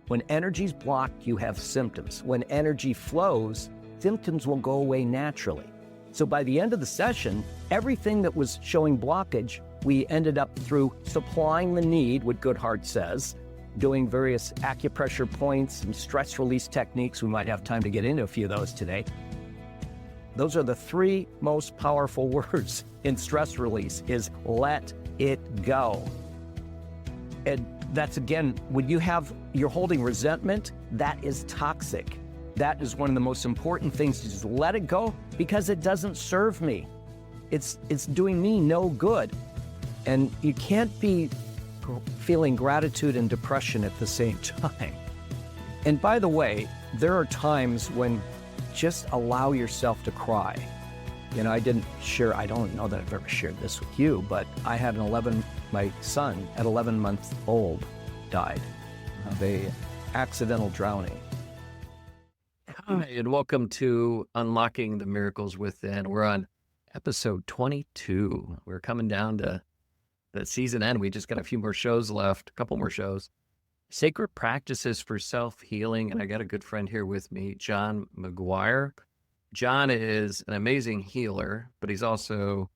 When energy's blocked, you have symptoms. When energy flows, symptoms will go away naturally. So by the end of the session, everything that was showing blockage, we ended up through supplying the need, what Goodheart says, doing various acupressure points and stress release techniques. We might have time to get into a few of those today. Those are the three most powerful words in stress release is let it go. And that's again, when you're holding resentment, that is toxic. That is one of the most important things, to just let it go because it doesn't serve me. It's doing me no good. And you can't be feeling gratitude and depression at the same time. And by the way, there are times when just allow yourself to cry. You know, I don't know that I've ever shared this with you, but I had my son at 11 months old died of a accidental drowning. Hi, and welcome to Unlocking the Miracles Within. We're on episode 22. We're coming down to the season end. We just got a few more shows left, a couple more shows. Sacred Practices for Self-Healing. And I got a good friend here with me, John Maguire. John is an amazing healer, but he's also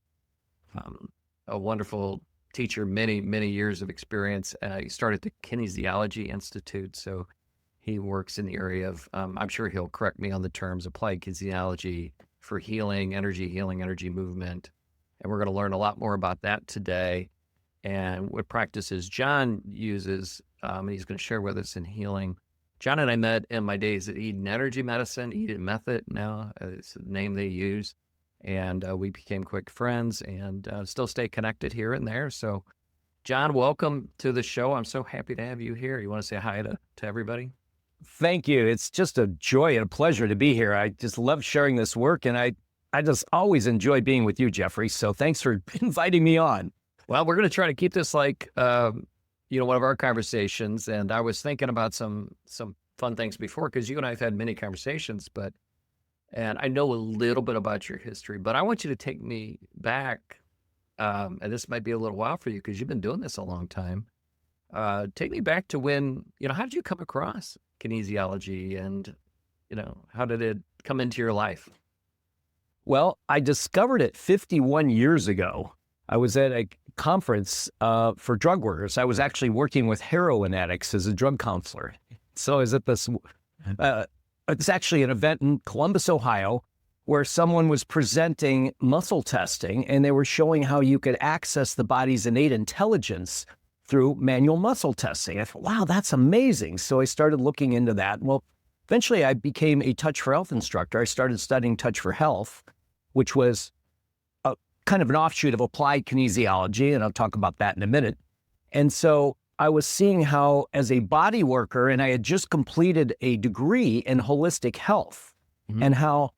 a wonderful teacher, many years of experience. He started the Kinesiology Institute, so he works in the area of, I'm sure he'll correct me on the terms, applied kinesiology for healing, energy movement. And we're going to learn a lot more about that today and what practices John uses, and he's going to share with us in healing. John and I met in my days at Eden Energy Medicine, Eden Method now is the name they use. And we became quick friends and still stay connected here and there. So John, welcome to the show. I'm so happy to have you here. You want to say hi to everybody? Thank you. It's just a joy and a pleasure to be here. I just love sharing this work, and I just always enjoy being with you, Jeffrey. So thanks for inviting me on. Well, we're going to try to keep this like, one of our conversations. And I was thinking about some fun things before, because you and I have had many conversations, and I know a little bit about your history, but I want you to take me back. And this might be a little while for you because you've been doing this a long time. Take me back to when, how did you come across kinesiology and, how did it come into your life? Well, I discovered it 51 years ago. I was at a conference for drug workers. I was actually working with heroin addicts as a drug counselor. So I was at this, it's actually an event in Columbus, Ohio, where someone was presenting muscle testing, and they were showing how you could access the body's innate intelligence through manual muscle testing. I thought, wow, that's amazing. So I started looking into that. Well, eventually I became a Touch for Health instructor. I started studying Touch for Health, which was a kind of an offshoot of applied kinesiology, and I'll talk about that in a minute. And so I was seeing how, as a body worker, and I had just completed a degree in holistic health, and how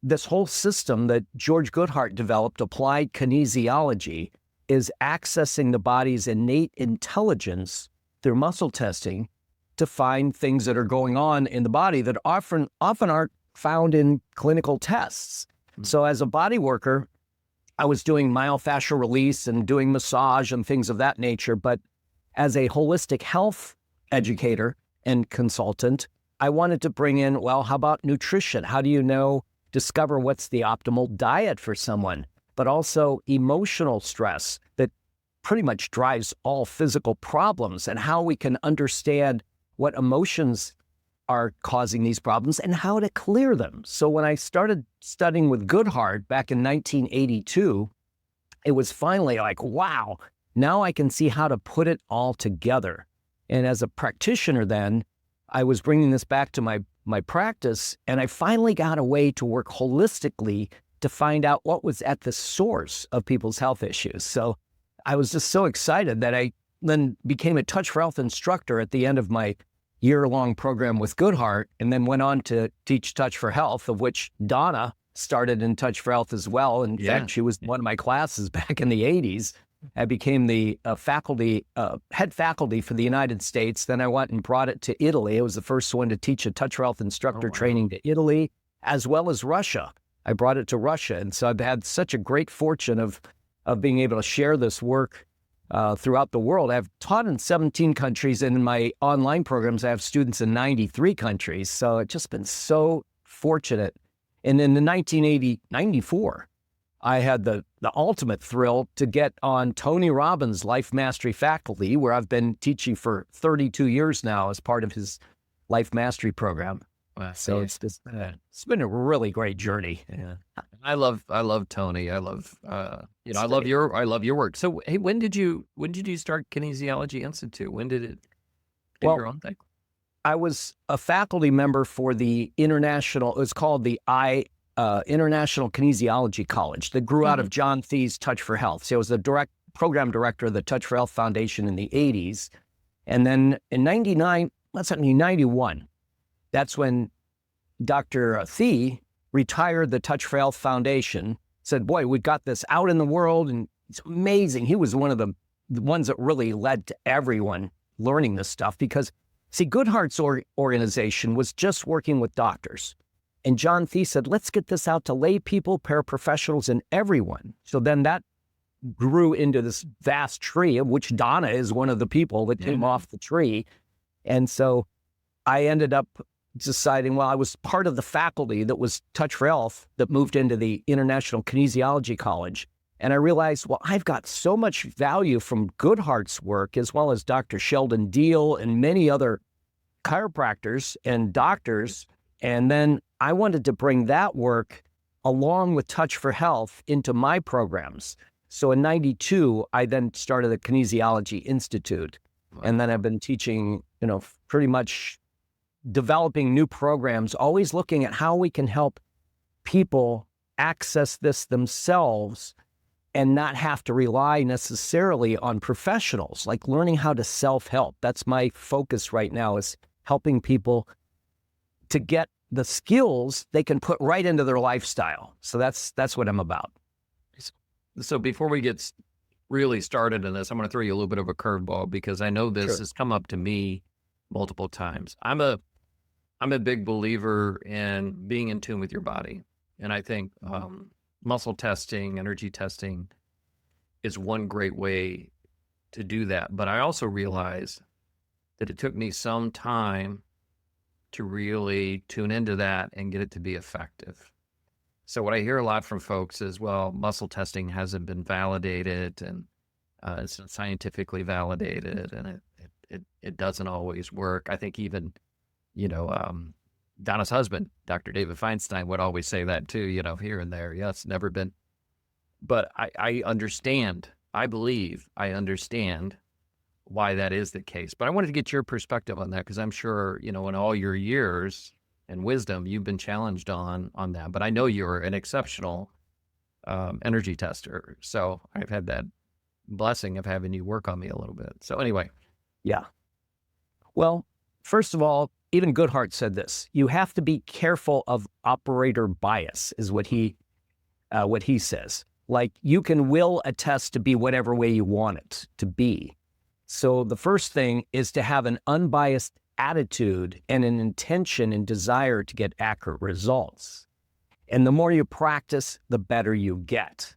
this whole system that George Goodheart developed, applied kinesiology, is accessing the body's innate intelligence through muscle testing to find things that are going on in the body that often aren't found in clinical tests. So as a body worker, I was doing myofascial release and doing massage and things of that nature. But as a holistic health educator and consultant, I wanted to bring in, well, how about nutrition? How do you discover what's the optimal diet for someone? But also emotional stress that pretty much drives all physical problems, and how we can understand what emotions are causing these problems and how to clear them. So when I started studying with Goodheart back in 1982, it was finally like, wow, now I can see how to put it all together. And as a practitioner then, I was bringing this back to my practice, and I finally got a way to work holistically to find out what was at the source of people's health issues. So I was just so excited that I then became a Touch for Health instructor at the end of my year-long program with Goodheart, and then went on to teach Touch for Health, of which Donna started in Touch for Health as well. In fact, she was one of my classes back in the 80s. I became the head faculty for the United States. Then I went and brought it to Italy. I was the first one to teach a Touch for Health instructor training to Italy, as well as Russia. I brought it to Russia. And so I've had such a great fortune of being able to share this work throughout the world. I've taught in 17 countries, and in my online programs, I have students in 93 countries. So it's just been so fortunate. And in the 94, I had the ultimate thrill to get on Tony Robbins' Life Mastery faculty, where I've been teaching for 32 years now as part of his Life Mastery program. Wow. So it's been a really great journey. Yeah. I love Tony. I love I love your work. So hey, when did you start Kinesiology Institute? When did it get your own thing? I was a faculty member for the international. It was called the International Kinesiology College that grew out of John Thee's Touch for Health. So I was the program director of the Touch for Health Foundation in the 80s. And then in 91, that's when Dr. Thee retired the Touch for Health Foundation, said, boy, we've got this out in the world and it's amazing. He was one of the ones that really led to everyone learning this stuff because, see, Goodhart's organization was just working with doctors. And John Thee said, let's get this out to lay people, paraprofessionals, and everyone. So then that grew into this vast tree, of which Donna is one of the people that came off the tree. And so I ended up deciding, well, I was part of the faculty that was Touch for Health that moved into the International Kinesiology College. And I realized, well, I've got so much value from Goodhart's work, as well as Dr. Sheldon Deal and many other chiropractors and doctors. And then I wanted to bring that work along with Touch for Health into my programs. So in 92, I then started the Kinesiology Institute. Wow. And then I've been teaching, pretty much developing new programs, always looking at how we can help people access this themselves and not have to rely necessarily on professionals, like learning how to self-help. That's my focus right now, is helping people to get the skills they can put right into their lifestyle. So that's what I'm about. So before we get really started in this, I'm going to throw you a little bit of a curveball because I know this has come up to me multiple times. I'm a big believer in being in tune with your body. And I think muscle testing, energy testing is one great way to do that. But I also realize that it took me some time to really tune into that and get it to be effective. So what I hear a lot from folks is, well, muscle testing hasn't been validated and it's not scientifically validated and it doesn't always work. I think even, Donna's husband, Dr. David Feinstein, would always say that too, here and there. Yeah, it's never been. But I understand, I believe I understand why that is the case. But I wanted to get your perspective on that because I'm sure, in all your years and wisdom, you've been challenged on that. But I know you're an exceptional energy tester. So I've had that blessing of having you work on me a little bit. So anyway. Yeah. Well, first of all, even Goodhart said this: you have to be careful of operator bias, is what he says. Like, you can will a test to be whatever way you want it to be. So the first thing is to have an unbiased attitude and an intention and desire to get accurate results. And the more you practice, the better you get.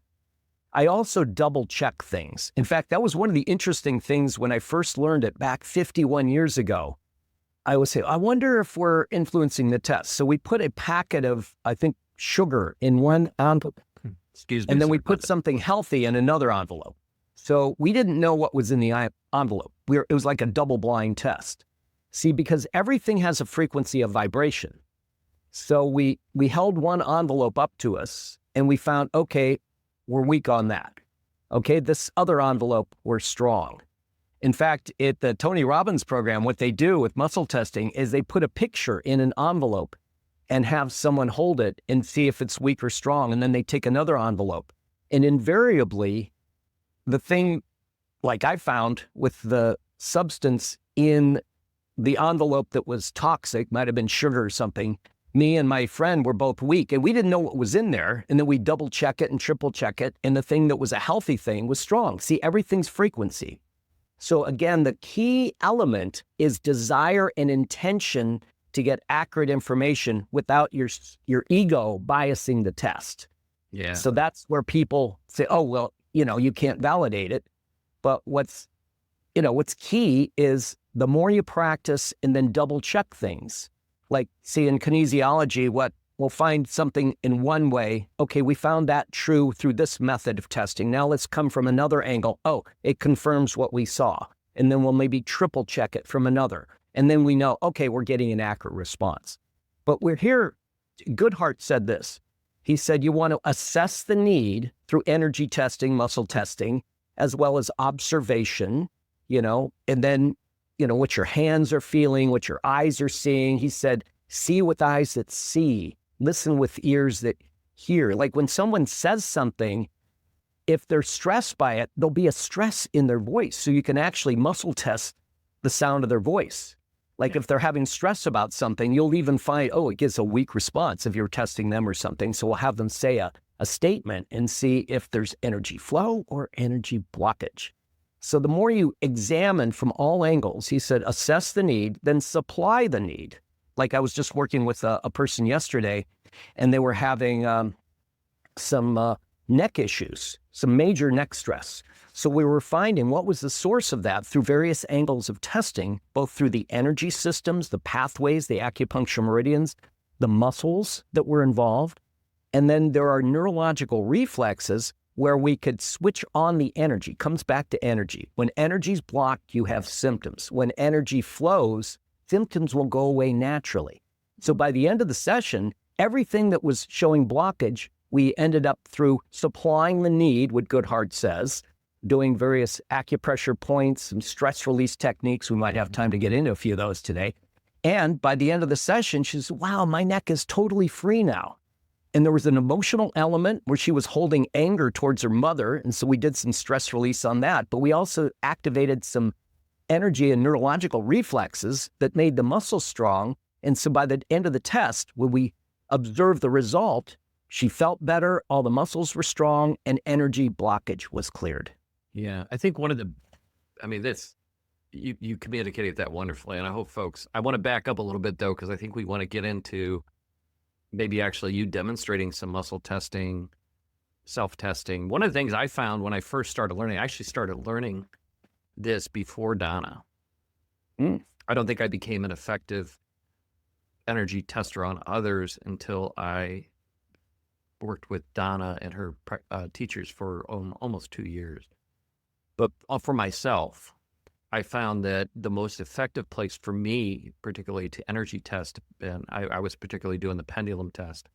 I also double check things. In fact, that was one of the interesting things when I first learned it back 51 years ago. I would say, I wonder if we're influencing the test. So we put a packet of, I think, sugar in one envelope. Excuse me. And then we put something healthy in another envelope. So we didn't know what was in the envelope. It was like a double-blind test. See, because everything has a frequency of vibration. So we held one envelope up to us and we found, okay, we're weak on that. Okay, this other envelope, we're strong. In fact, at the Tony Robbins program, what they do with muscle testing is they put a picture in an envelope and have someone hold it and see if it's weak or strong. And then they take another envelope. And invariably, the thing, like I found with the substance in the envelope that was toxic, might have been sugar or something, me and my friend were both weak and we didn't know what was in there. And then we double check it and triple check it. And the thing that was a healthy thing was strong. See, everything's frequency. So again, the key element is desire and intention to get accurate information without your ego biasing the test. Yeah. So that's where people say, oh, well, you can't validate it. But what's key is the more you practice and then double check things. Like, see, in kinesiology, we'll find something in one way. Okay, we found that true through this method of testing. Now let's come from another angle. Oh, it confirms what we saw. And then we'll maybe triple check it from another. And then we know, okay, we're getting an accurate response. But we're here. Goodhart said this. He said, you want to assess the need through energy testing, muscle testing, as well as observation, and then, what your hands are feeling, what your eyes are seeing. He said, see with eyes that see, listen with ears that hear. Like when someone says something, if they're stressed by it, there'll be a stress in their voice. So you can actually muscle test the sound of their voice. Like if they're having stress about something, you'll even find, it gives a weak response if you're testing them or something. So we'll have them say a statement and see if there's energy flow or energy blockage. So the more you examine from all angles, he said, assess the need, then supply the need. Like I was just working with a person yesterday, and they were having some neck issues, some major neck stress. So we were finding what was the source of that through various angles of testing, both through the energy systems, the pathways, the acupuncture meridians, the muscles that were involved. And then there are neurological reflexes where we could switch on the energy. Comes back to energy. When energy's blocked, you have symptoms. When energy flows, symptoms will go away naturally. So by the end of the session, everything that was showing blockage, we ended up through supplying the need, what Goodhart says, doing various acupressure points, some stress release techniques. We might have time to get into a few of those today. And by the end of the session, she says, wow, my neck is totally free now. And there was an emotional element where she was holding anger towards her mother. And so we did some stress release on that. But we also activated some energy and neurological reflexes that made the muscles strong. And so by the end of the test, when we observed the result, she felt better, all the muscles were strong, and energy blockage was cleared. Yeah, I think you communicated that wonderfully. And I hope folks, I want to back up a little bit though, because I think we want to get into maybe actually you demonstrating some muscle testing, self-testing. One of the things I found when I first started learning, I actually started learning this before Donna. I don't think I became an effective energy tester on others until I worked with Donna and her teachers for almost 2 years. But for myself, I found that the most effective place for me, particularly to energy test, and I was particularly doing the pendulum test.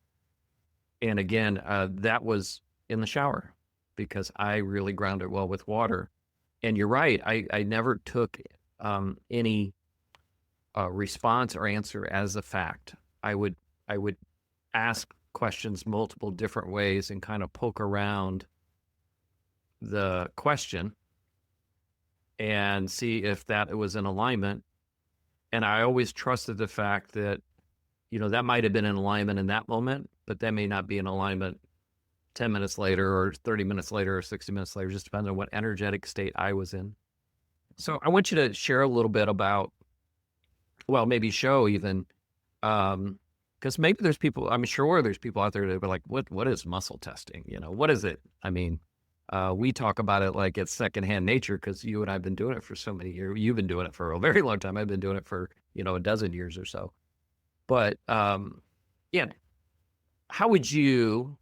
And again, that was in the shower because I really grounded well with water. And you're right, I never took any response or answer as a fact. I would ask questions multiple different ways and kind of poke around the question and see if that was in alignment. And I always trusted the fact that, that might have been in alignment in that moment, but that may not be in alignment 10 minutes later or 30 minutes later or 60 minutes later, just depends on what energetic state I was in. So I want you to share a little bit about, maybe show even, because maybe there's people, I'm sure there's people out there that are like, what is muscle testing? What is it? I mean, we talk about it like it's secondhand nature because you and I have been doing it for so many years. You've been doing it for a very long time. I've been doing it for, a dozen years or so. But how would you,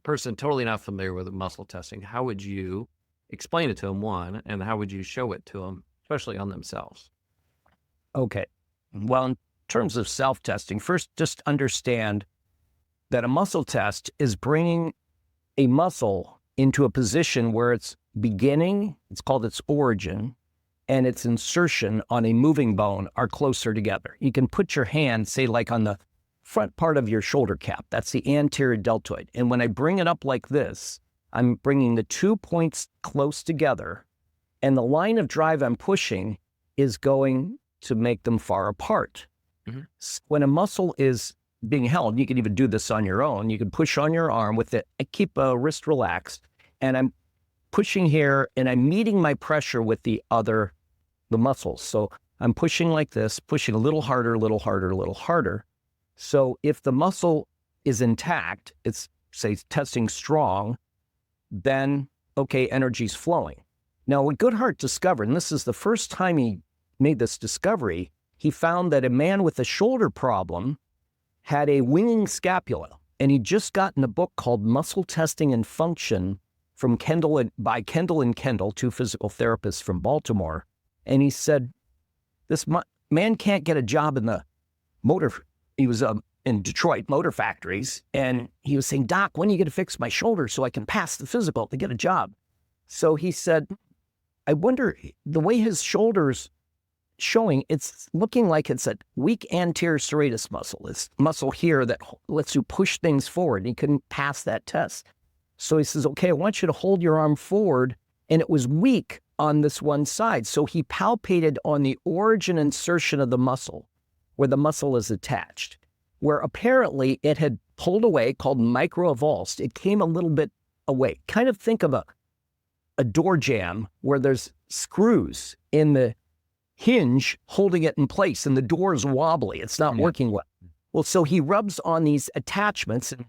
person totally not familiar with muscle testing, how would you explain it to them, one, and how would you show it to them, especially on themselves? Okay. Well, in terms of self-testing, first, just understand that a muscle test is bringing a muscle into a position where its beginning, it's called its origin, and its insertion on a moving bone are closer together. You can put your hand, say, like on the front part of your shoulder cap. That's the anterior deltoid. And when I bring it up like this, I'm bringing the 2 points close together, and the line of drive I'm pushing is going to make them far apart. Mm-hmm. When a muscle is being held, you can even do this on your own. You can push on your arm with it. I keep a wrist relaxed, and I'm pushing here, and I'm meeting my pressure with the muscles. So I'm pushing like this, pushing a little harder, a little harder, a little harder. So if the muscle is intact, it's, say, testing strong, then, okay, energy's flowing. Now, what Goodhart discovered, and this is the first time he made this discovery, he found that a man with a shoulder problem had a winging scapula. And he'd just gotten a book called Muscle Testing and Function from by Kendall and Kendall, two physical therapists from Baltimore. And he said, this man can't get a job in the he was in Detroit, motor factories. And he was saying, Doc, when are you going to fix my shoulder so I can pass the physical to get a job? So he said, I wonder, the way his shoulder's showing, it's looking like it's a weak anterior serratus muscle. It's muscle here that lets you push things forward. He couldn't pass that test. So he says, okay, I want you to hold your arm forward. And it was weak on this one side. So he palpated on the origin insertion of the muscle, where the muscle is attached, where apparently it had pulled away, called microavulsed. It came a little bit away. Kind of think of a door jamb where there's screws in the hinge holding it in place and the door is wobbly. It's not working well. Well, so he rubs on these attachments, and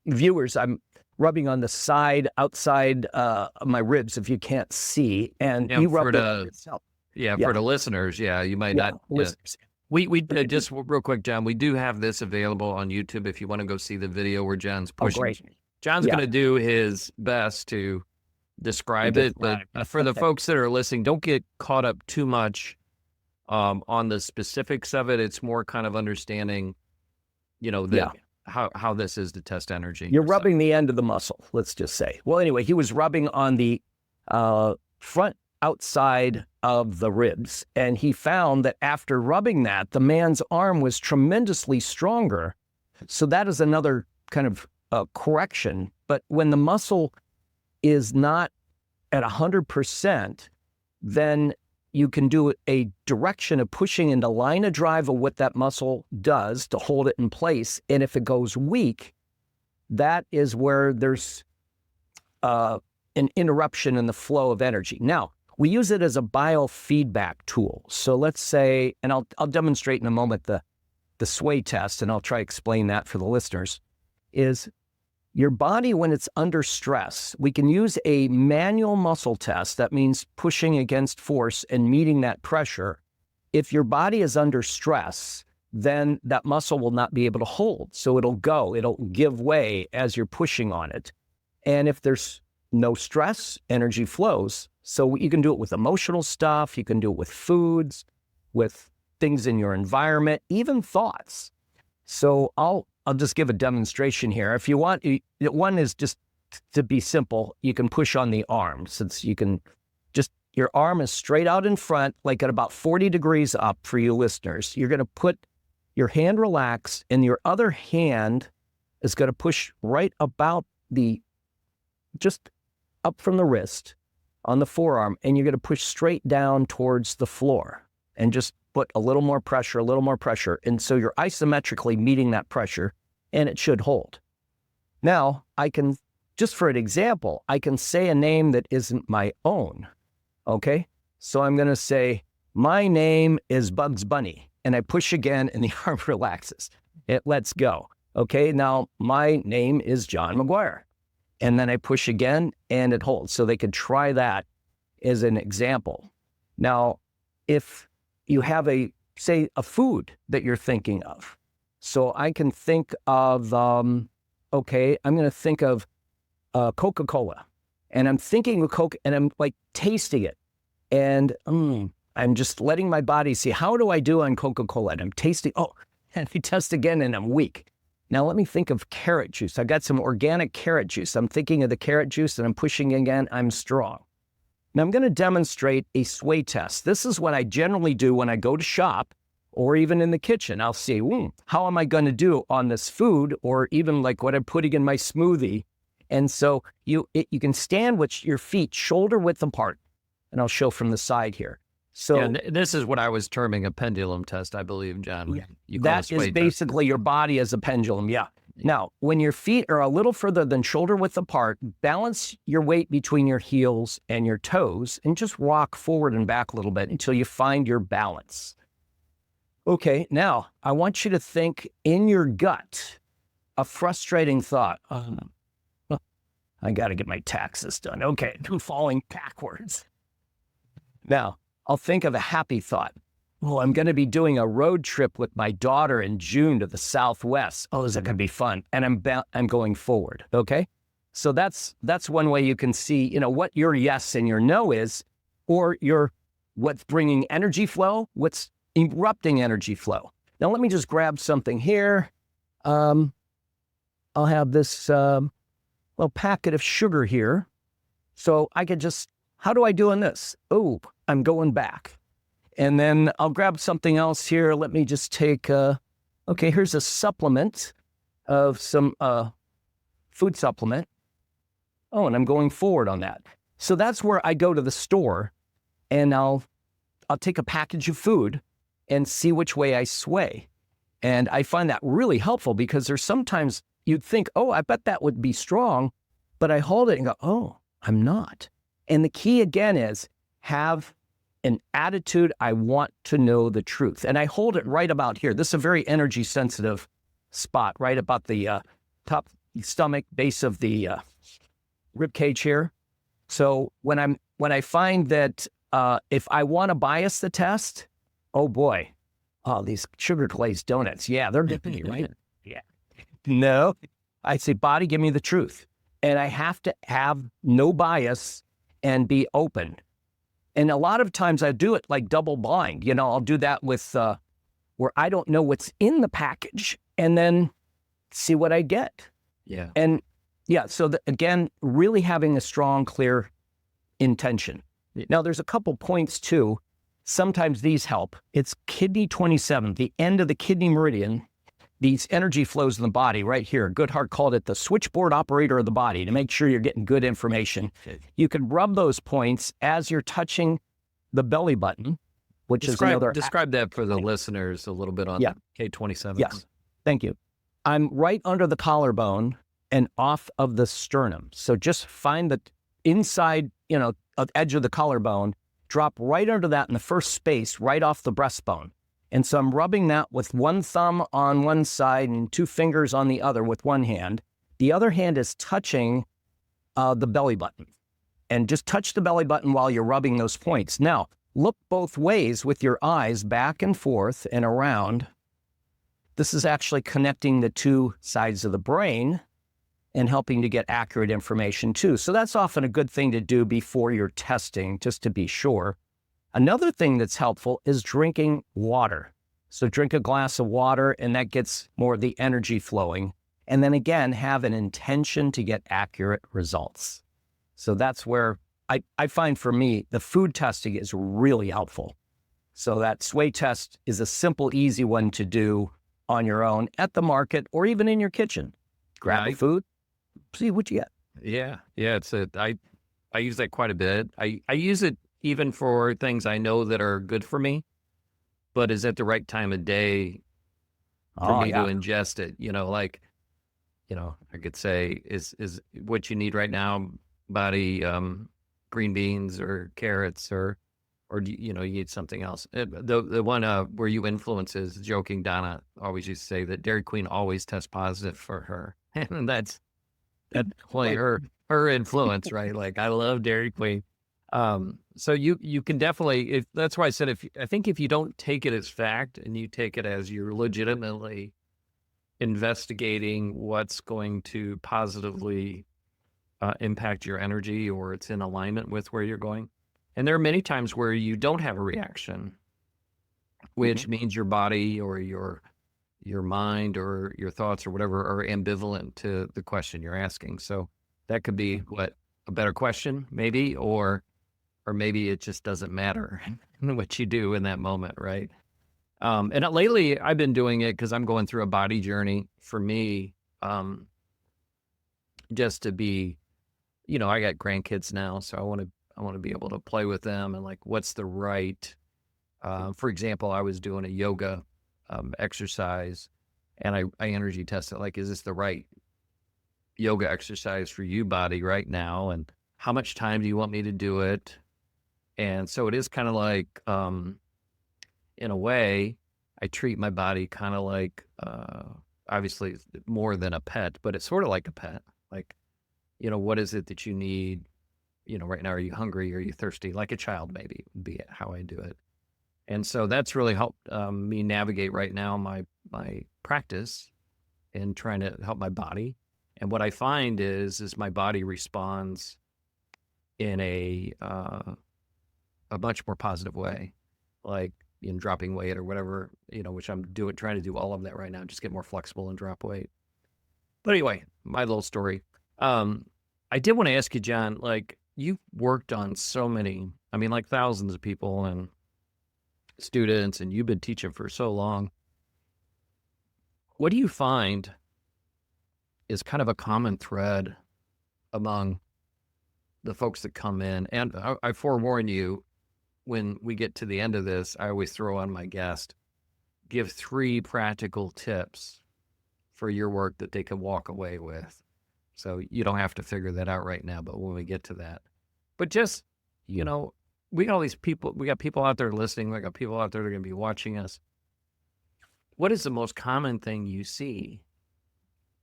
viewers, I'm rubbing on the side, outside of my ribs if you can't see, and he rubbed it on himself. For the listeners, you might not. Listeners. We just real quick, John, we do have this available on YouTube if you want to go see the video where John's pushing. Oh, great. John's going to do his best to describe it, but for the folks that are listening, don't get caught up too much on the specifics of it. It's more kind of understanding, how this is to test energy. You're rubbing the end of the muscle, let's just say. Well, anyway, he was rubbing on the front outside of the ribs, and he found that after rubbing that, the man's arm was tremendously stronger. So that is another kind of correction. But when the muscle is not at 100%, then you can do a direction of pushing into line of drive of what that muscle does to hold it in place. And if it goes weak, that is where there's an interruption in the flow of energy. Now, we use it as a biofeedback tool. So let's say, and I'll demonstrate in a moment the sway test, and I'll try to explain that for the listeners, is your body, when it's under stress, we can use a manual muscle test. That means pushing against force and meeting that pressure. If your body is under stress, then that muscle will not be able to hold. So it'll give way as you're pushing on it. And if there's no stress, energy flows. So you can do it with emotional stuff. You can do it with foods, with things in your environment, even thoughts. So I'll just give a demonstration here. If you want, one is just to be simple. You can push on the arm, since you can just, your arm is straight out in front, like at about 40 degrees up for you listeners. You're going to put your hand relaxed, and your other hand is going to push right about just up from the wrist on the forearm, and you're going to push straight down towards the floor and just put a little more pressure. And so you're isometrically meeting that pressure, and it should hold. Now, I can, just for an example, I can say a name that isn't my own, okay? So I'm going to say, my name is Bugs Bunny, and I push again, and the arm relaxes. It lets go, okay? Now, my name is John Maguire, and then I push again, and it holds. So they could try that as an example. Now, if you have say a food that you're thinking of, so I can think of, I'm going to think of Coca-Cola, and I'm thinking of Coke, and I'm like tasting it, and I'm just letting my body see, how do I do on Coca-Cola? And I'm tasting, and I test again, and I'm weak. Now let me think of carrot juice. I got some organic carrot juice. I'm thinking of the carrot juice, and I'm pushing again, I'm strong. Now I'm going to demonstrate a sway test. This is what I generally do when I go to shop, or even in the kitchen. I'll see, how am I going to do on this food, or even like what I'm putting in my smoothie. And so you can stand with your feet shoulder width apart, and I'll show from the side here. So this is what I was terming a pendulum test, I believe, John. Yeah, that is basically your body as a pendulum. Yeah. Now, when your feet are a little further than shoulder width apart, balance your weight between your heels and your toes, and just rock forward and back a little bit until you find your balance. Okay, now I want you to think in your gut a frustrating thought. I got to get my taxes done. Okay, I'm falling backwards. Now, I'll think of a happy thought. Oh, I'm going to be doing a road trip with my daughter in June to the Southwest. Oh, is it going to be fun? And I'm going forward. Okay. So that's one way you can see, what your yes and your no is, or what's bringing energy flow, what's erupting energy flow. Now, let me just grab something here. I'll have this little packet of sugar here. So I could how do I do on this? Oh, I'm going back. And then I'll grab something else here. Let me just take, here's a supplement of some food supplement. Oh, and I'm going forward on that. So that's where I go to the store and I'll take a package of food and see which way I sway. And I find that really helpful because there's sometimes you'd think, oh, I bet that would be strong, but I hold it and go, oh, I'm not. And the key again is have an attitude, I want to know the truth. And I hold it right about here. This is a very energy sensitive spot, right about the top stomach, base of the rib cage here. So when I find that if I want to bias the test, oh boy, these sugar glazed donuts, yeah, they're dipping me, right? Yeah. No, I say, body, give me the truth. And I have to have no bias and be open. And a lot of times I do it like double blind. I'll do that with where I don't know what's in the package and then see what I get. Yeah. And yeah, so again, really having a strong, clear intention. Now, there's a couple points too. Sometimes these help. It's kidney 27, the end of the kidney meridian. These energy flows in the body right here. Goodhart called it the switchboard operator of the body to make sure you're getting good information. You can rub those points as you're touching the belly button, which is another... Describe that for the listeners a little bit on K27. Yeah, thank you. I'm right under the collarbone and off of the sternum. So just find the inside, edge of the collarbone, drop right under that in the first space, right off the breastbone. And so I'm rubbing that with one thumb on one side and two fingers on the other with one hand. The other hand is touching the belly button. And just touch the belly button while you're rubbing those points. Now, look both ways with your eyes back and forth and around. This is actually connecting the two sides of the brain and helping to get accurate information too. So that's often a good thing to do before you're testing, just to be sure. Another thing that's helpful is drinking water. So drink a glass of water and that gets more of the energy flowing. And then again, have an intention to get accurate results. So that's where I find for me, the food testing is really helpful. So that sway test is a simple, easy one to do on your own at the market or even in your kitchen. Grab the food, see what you get. Yeah. Yeah. I use that quite a bit. I use it even for things I know that are good for me, but is at the right time of day for me to ingest it. I could say, is what you need right now, body, green beans or carrots or do you need something else? The one where you influence is joking. Donna always used to say that Dairy Queen always tests positive for her. And that's like her influence, right? Like I love Dairy Queen. So you can definitely, that's why I said, I think if you don't take it as fact and you take it as you're legitimately investigating what's going to positively impact your energy or it's in alignment with where you're going. And there are many times where you don't have a reaction, which means your body or your mind or your thoughts or whatever are ambivalent to the question you're asking. So that could be a better question maybe, or maybe it just doesn't matter what you do in that moment, right? And lately I've been doing it because I'm going through a body journey for me, just to be, I got grandkids now, so I want to be able to play with them and like, what's the right, for example, I was doing a yoga exercise and I energy tested, like, is this the right yoga exercise for you, body, right now? And how much time do you want me to do it? And so it is kind of like, in a way, I treat my body kind of like, obviously more than a pet, but it's sort of like a pet. Like, what is it that you need? right now, are you hungry? Are you thirsty? Like a child, maybe would be how I do it. And so that's really helped me navigate right now my practice in trying to help my body. And what I find is my body responds in a much more positive way, like in dropping weight or whatever, which I'm trying to do all of that right now, just get more flexible and drop weight. But anyway, my little story. I did want to ask you, John, like you've worked on so many, like thousands of people and students, and you've been teaching for so long. What do you find is kind of a common thread among the folks that come in? And I forewarn you, when we get to the end of this, I always throw on my guest, give 3 practical tips for your work that they can walk away with. So you don't have to figure that out right now, but when we get to that. But just, we got all these people, we got people out there listening, we got people out there that are going to be watching us. What is the most common thing you see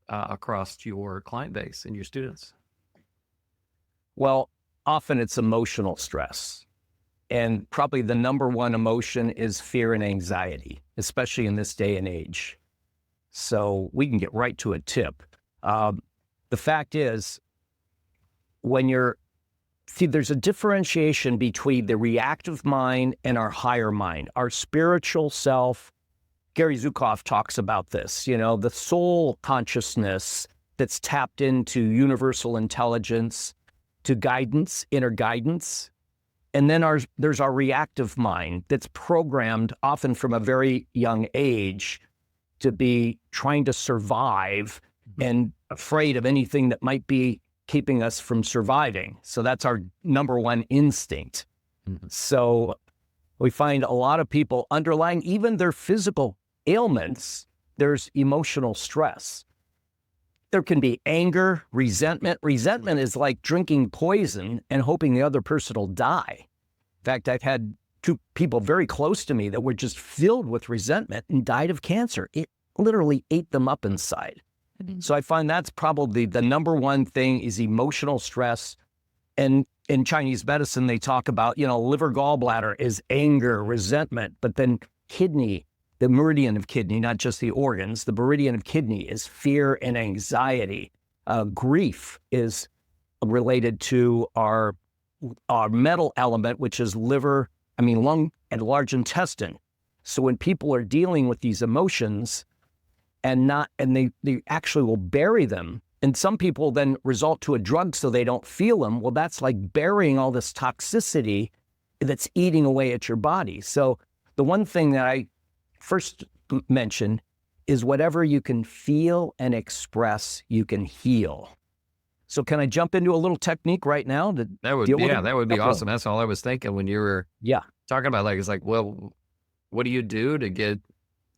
across your client base and your students? Well, often it's emotional stress. And probably the number one emotion is fear and anxiety, especially in this day and age. So we can get right to a tip. The fact is, there's a differentiation between the reactive mind and our higher mind, our spiritual self. Gary Zukav talks about this, the soul consciousness that's tapped into universal intelligence, to guidance, inner guidance. And then there's our reactive mind that's programmed often from a very young age to be trying to survive and afraid of anything that might be keeping us from surviving. So that's our number one instinct. Mm-hmm. So we find a lot of people underlying even their physical ailments, there's emotional stress. There can be anger, resentment. Resentment is like drinking poison and hoping the other person will die. In fact, I've had 2 people very close to me that were just filled with resentment and died of cancer. It literally ate them up inside. Mm-hmm. So I find that's probably the number one thing is emotional stress. And in Chinese medicine, they talk about, liver gallbladder is anger, resentment, but then kidney, the meridian of kidney, not just the organs, the meridian of kidney is fear and anxiety. Grief is related to our metal element, which is liver, lung and large intestine. So when people are dealing with these emotions and they actually will bury them, and some people then resort to a drug so they don't feel them. Well, that's like burying all this toxicity that's eating away at your body. So the one thing that I first mention is whatever you can feel and express, you can heal. So can I jump into a little technique right now? That would be awesome. That's all I was thinking when you were talking about it's like, well, what do you do to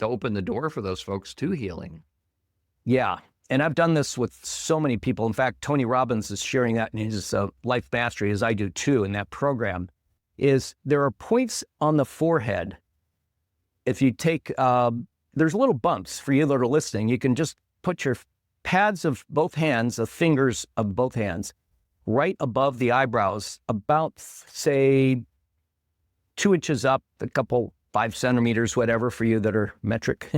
open the door for those folks to healing? Yeah. And I've done this with so many people. In fact, Tony Robbins is sharing that in his Life Mastery, as I do too, in that program, is there are points on the forehead. If you take, there's little bumps for you that are listening. You can just put your pads of both hands, the fingers of both hands, right above the eyebrows, about, say, 2 inches up, a couple, 5 centimeters, whatever, for you that are metric,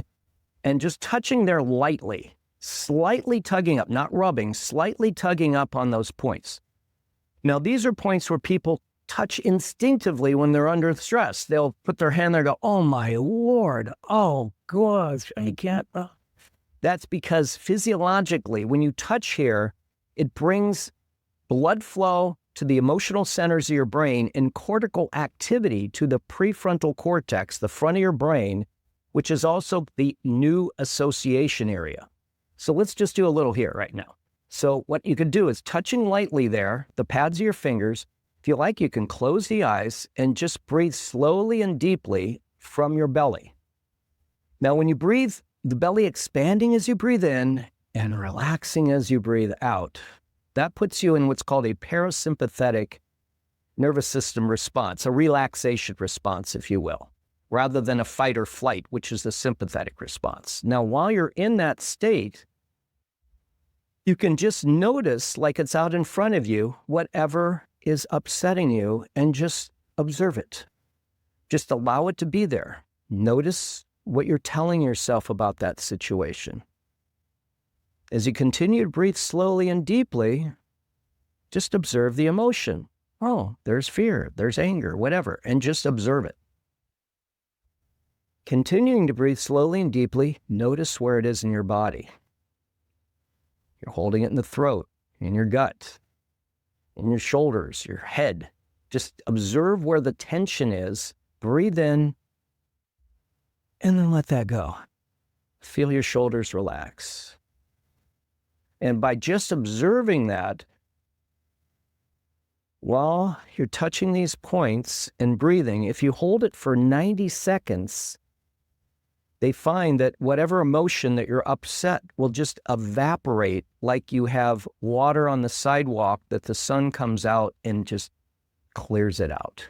and just touching there lightly, slightly tugging up, not rubbing, slightly tugging up on those points. Now, these are points where people touch instinctively when they're under stress. They'll put their hand there and go, oh my Lord, oh gosh, I can't. That's because physiologically, when you touch here, it brings blood flow to the emotional centers of your brain and cortical activity to the prefrontal cortex, the front of your brain, which is also the new association area. So let's just do a little here right now. So what you can do is touching lightly there, the pads of your fingers. If you like, you can close the eyes and just breathe slowly and deeply from your belly. Now, when you breathe, the belly expanding as you breathe in and relaxing as you breathe out, that puts you in what's called a parasympathetic nervous system response, a relaxation response, if you will, rather than a fight or flight, which is the sympathetic response. Now, while you're in that state, you can just notice, like it's out in front of you, whatever is upsetting you and just observe it. Just allow it to be there. Notice what you're telling yourself about that situation. As you continue to breathe slowly and deeply, just observe the emotion. Oh, there's fear, there's anger, whatever, and just observe it. Continuing to breathe slowly and deeply, notice where it is in your body. You're holding it in the throat, in your gut, in your shoulders, your head. Just observe where the tension is, breathe in, and then let that go. Feel your shoulders relax. And by just observing that, while you're touching these points and breathing, if you hold it for 90 seconds, they find that whatever emotion that you're upset will just evaporate like you have water on the sidewalk that the sun comes out and just clears it out.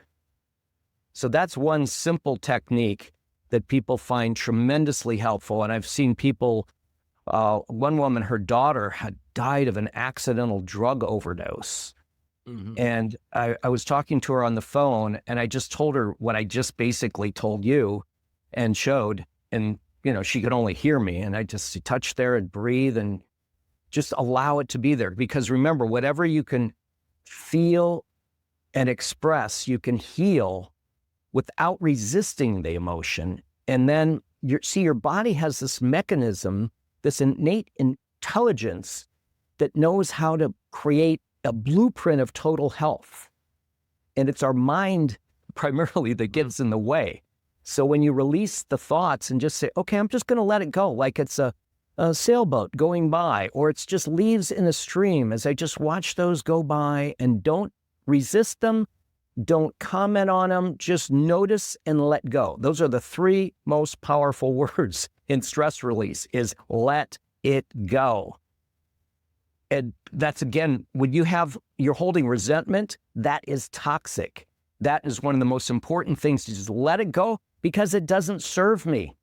So that's one simple technique that people find tremendously helpful. And I've seen people, one woman, her daughter had died of an accidental drug overdose. Mm-hmm. And I was talking to her on the phone, and I just told her what I just basically told you and showed. And, she could only hear me. And I just touch there and breathe and just allow it to be there. Because remember, whatever you can feel and express, you can heal without resisting the emotion. And then your body has this mechanism, this innate intelligence that knows how to create a blueprint of total health. And it's our mind primarily that gets in the way. So when you release the thoughts and just say, okay, I'm just going to let it go, like it's a sailboat going by, or it's just leaves in a stream, as I just watch those go by, and don't resist them, don't comment on them, just notice and let go. Those are the three most powerful words in stress release, is let it go. And that's, again, when you're holding resentment, that is toxic. That is one of the most important things, to just let it go, because it doesn't serve me.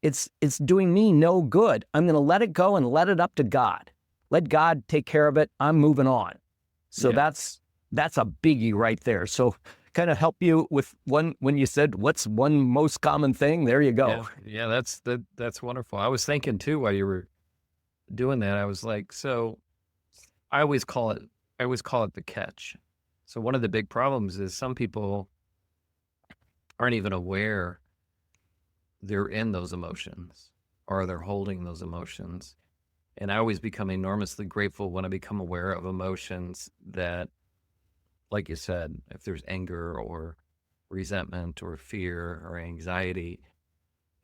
It's doing me no good. I'm going to let it go and let it up to God. Let God take care of it. I'm moving on. So that's a biggie right there. So kind of help you with one, when you said, what's one most common thing? There you go. Yeah, that's wonderful. I was thinking too, while you were doing that, I was like, so I always call it the catch. So one of the big problems is some people aren't even aware they're in those emotions, or they're holding those emotions. And I always become enormously grateful when I become aware of emotions that, like you said, if there's anger or resentment or fear or anxiety,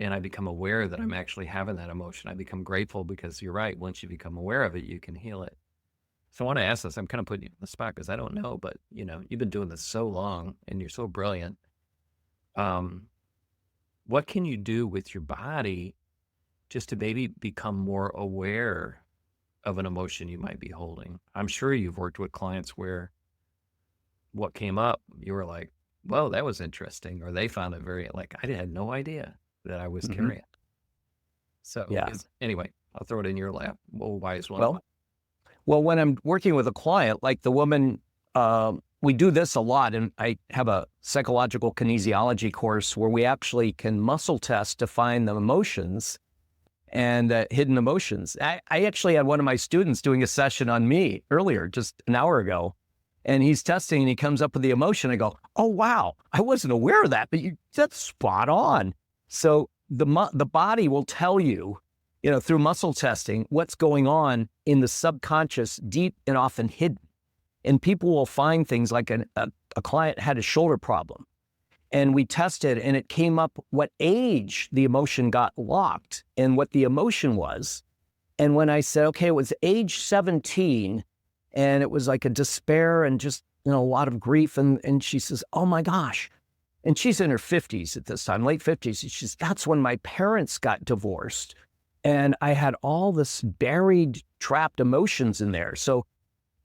and I become aware that I'm actually having that emotion, I become grateful, because you're right. Once you become aware of it, you can heal it. So I want to ask this. I'm kind of putting you on the spot because I don't know, but you've been doing this so long and you're so brilliant. What can you do with your body just to maybe become more aware of an emotion you might be holding? I'm sure you've worked with clients where what came up, you were like, "Whoa, that was interesting," or they found it very, like, I had no idea that I was carrying it. So anyway, I'll throw it in your lap. Well, why is one? Well, when I'm working with a client, like the woman, we do this a lot, and I have a psychological kinesiology course where we actually can muscle test to find the emotions and hidden emotions. I actually had one of my students doing a session on me earlier, just an hour ago, and he's testing and he comes up with the emotion. I go, oh, wow, I wasn't aware of that, but that's spot on. So the body will tell you, through muscle testing, what's going on in the subconscious, deep and often hidden. And people will find things like a client had a shoulder problem, and we tested, and it came up what age the emotion got locked and what the emotion was. And when I said, okay, it was age 17, and it was like a despair and just, a lot of grief. And she says, oh my gosh. And she's in her 50s at this time, late 50s. She says, that's when my parents got divorced. And I had all this buried, trapped emotions in there. So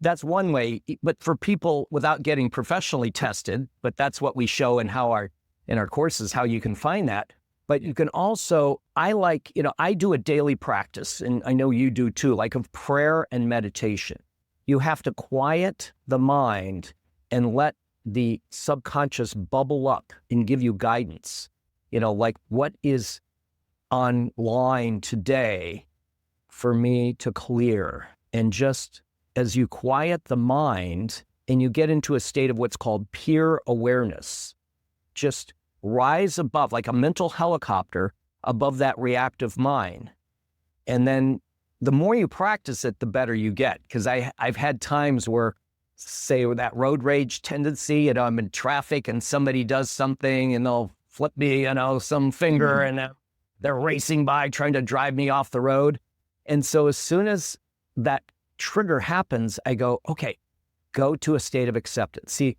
that's one way, but for people without getting professionally tested, but that's what we show in our courses, how you can find that. But you can also, I do a daily practice, and I know you do too, like of prayer and meditation. You have to quiet the mind and let the subconscious bubble up and give you guidance. Like what is online today for me to clear? And just as you quiet the mind and you get into a state of what's called pure awareness, just rise above, like a mental helicopter, above that reactive mind. And then the more you practice it, the better you get. Because I've had times where, say, with that road rage tendency, I'm in traffic and somebody does something and they'll flip me, some finger, and they're racing by trying to drive me off the road. And so as soon as that trigger happens, I go, okay, go to a state of acceptance. See,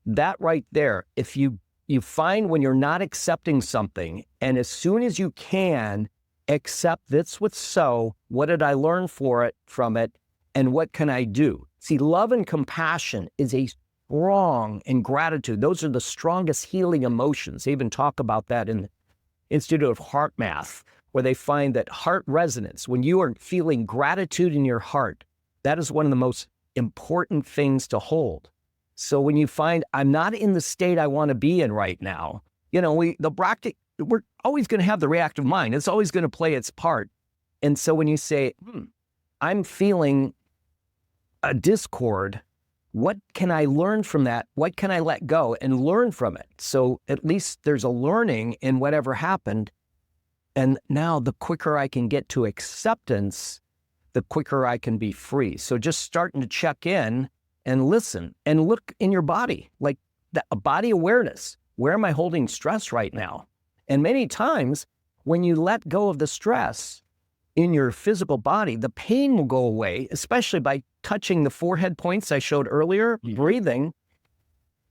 that right there, if you find when you're not accepting something, and as soon as you can accept this what's so, what did I learn from it, and what can I do? See, love and compassion is a strong, and gratitude, those are the strongest healing emotions. They even talk about that in the Institute of Heart Math, where they find that heart resonance, when you are feeling gratitude in your heart, that is one of the most important things to hold. So when you find I'm not in the state I want to be in right now, we're always going to have the reactive mind. It's always going to play its part. And so when you say, I'm feeling a discord, what can I learn from that? What can I let go and learn from it? So at least there's a learning in whatever happened. And now the quicker I can get to acceptance, the quicker I can be free. So just starting to check in and listen and look in your body, like a body awareness. Where am I holding stress right now? And many times when you let go of the stress in your physical body, the pain will go away, especially by touching the forehead points I showed earlier, breathing,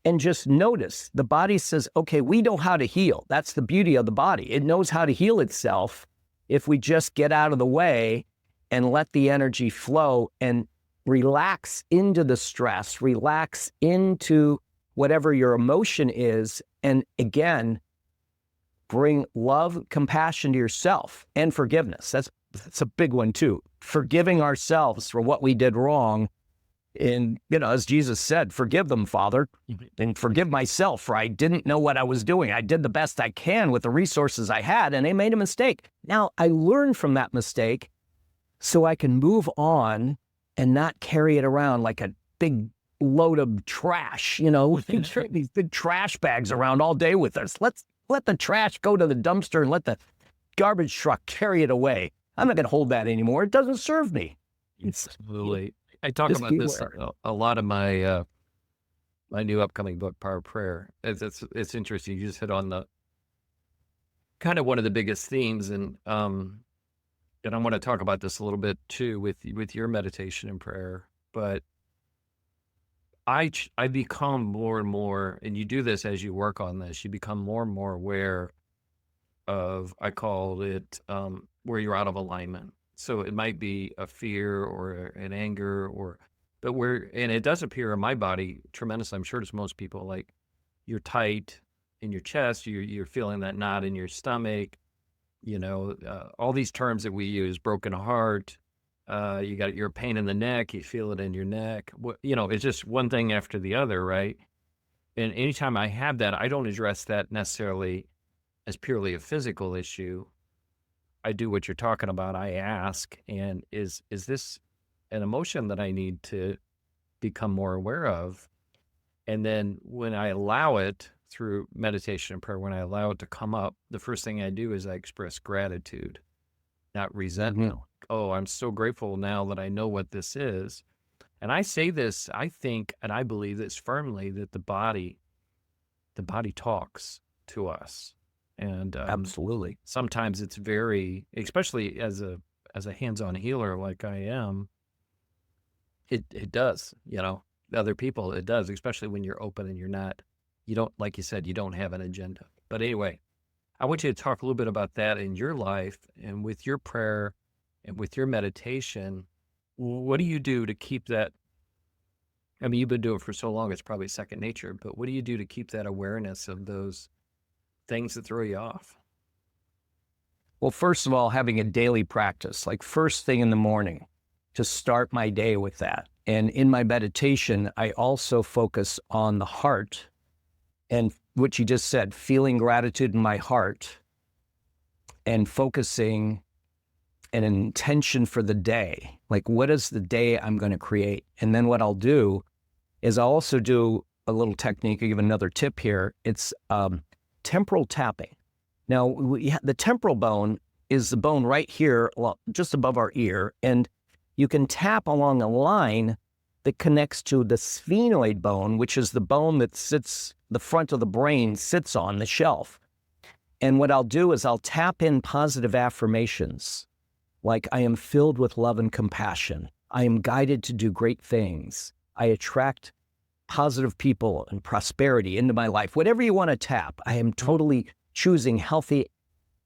and just notice. The body says, okay, we know how to heal. That's the beauty of the body. It knows how to heal itself if we just get out of the way and let the energy flow and relax into the stress, relax into whatever your emotion is. And again, bring love, compassion to yourself, and forgiveness. That's a big one too. Forgiving ourselves for what we did wrong. And, as Jesus said, forgive them, Father, and forgive myself, for I didn't know what I was doing. I did the best I can with the resources I had, and I made a mistake. Now I learned from that mistake so I can move on and not carry it around like a big load of trash. We carry these big trash bags around all day with us. Let's let the trash go to the dumpster and let the garbage truck carry it away. I'm not going to hold that anymore. It doesn't serve me. Absolutely. I talk about this a lot in my my new upcoming book, Power of Prayer. It's interesting. You just hit on the kind of one of the biggest themes, and I want to talk about this a little bit too with your meditation and prayer. But I become more and more, and you do this as you work on this, you become more and more aware of, I call it where you're out of alignment. So it might be a fear or an anger, and it does appear in my body tremendously. I'm sure to most people, like you're tight in your chest, you're feeling that knot in your stomach, all these terms that we use, broken heart, you got your pain in the neck, you feel it in your neck. It's just one thing after the other, right? And anytime I have that, I don't address that necessarily as purely a physical issue. I do what you're talking about. I ask, and is this an emotion that I need to become more aware of? And then when I allow it through meditation and prayer, when I allow it to come up, the first thing I do is I express gratitude, not resentment. Oh, I'm so grateful now that I know what this is. And I say this, I think, and I believe this firmly, that the body talks to us. And absolutely. Sometimes it's very, especially as a hands-on healer like I am, it does, other people, it does, especially when you're open and you don't, like you said, you don't have an agenda. But anyway, I want you to talk a little bit about that in your life and with your prayer and with your meditation. What do you do to keep that? I mean, you've been doing it for so long, it's probably second nature, but what do you do to keep that awareness of those things that throw you off? Well, first of all, having a daily practice, like first thing in the morning, to start my day with that. And in my meditation, I also focus on the heart and what you just said, feeling gratitude in my heart and focusing an intention for the day. Like, what is the day I'm going to create? And then what I'll do is I'll also do a little technique. I'll give another tip here. It's temporal tapping. Now, the temporal bone is the bone right here, just above our ear, and you can tap along a line that connects to the sphenoid bone, which is the bone that sits, the front of the brain sits on the shelf. And what I'll do is I'll tap in positive affirmations, like I am filled with love and compassion. I am guided to do great things. I attract positive people and prosperity into my life. Whatever you want to tap, I am totally choosing healthy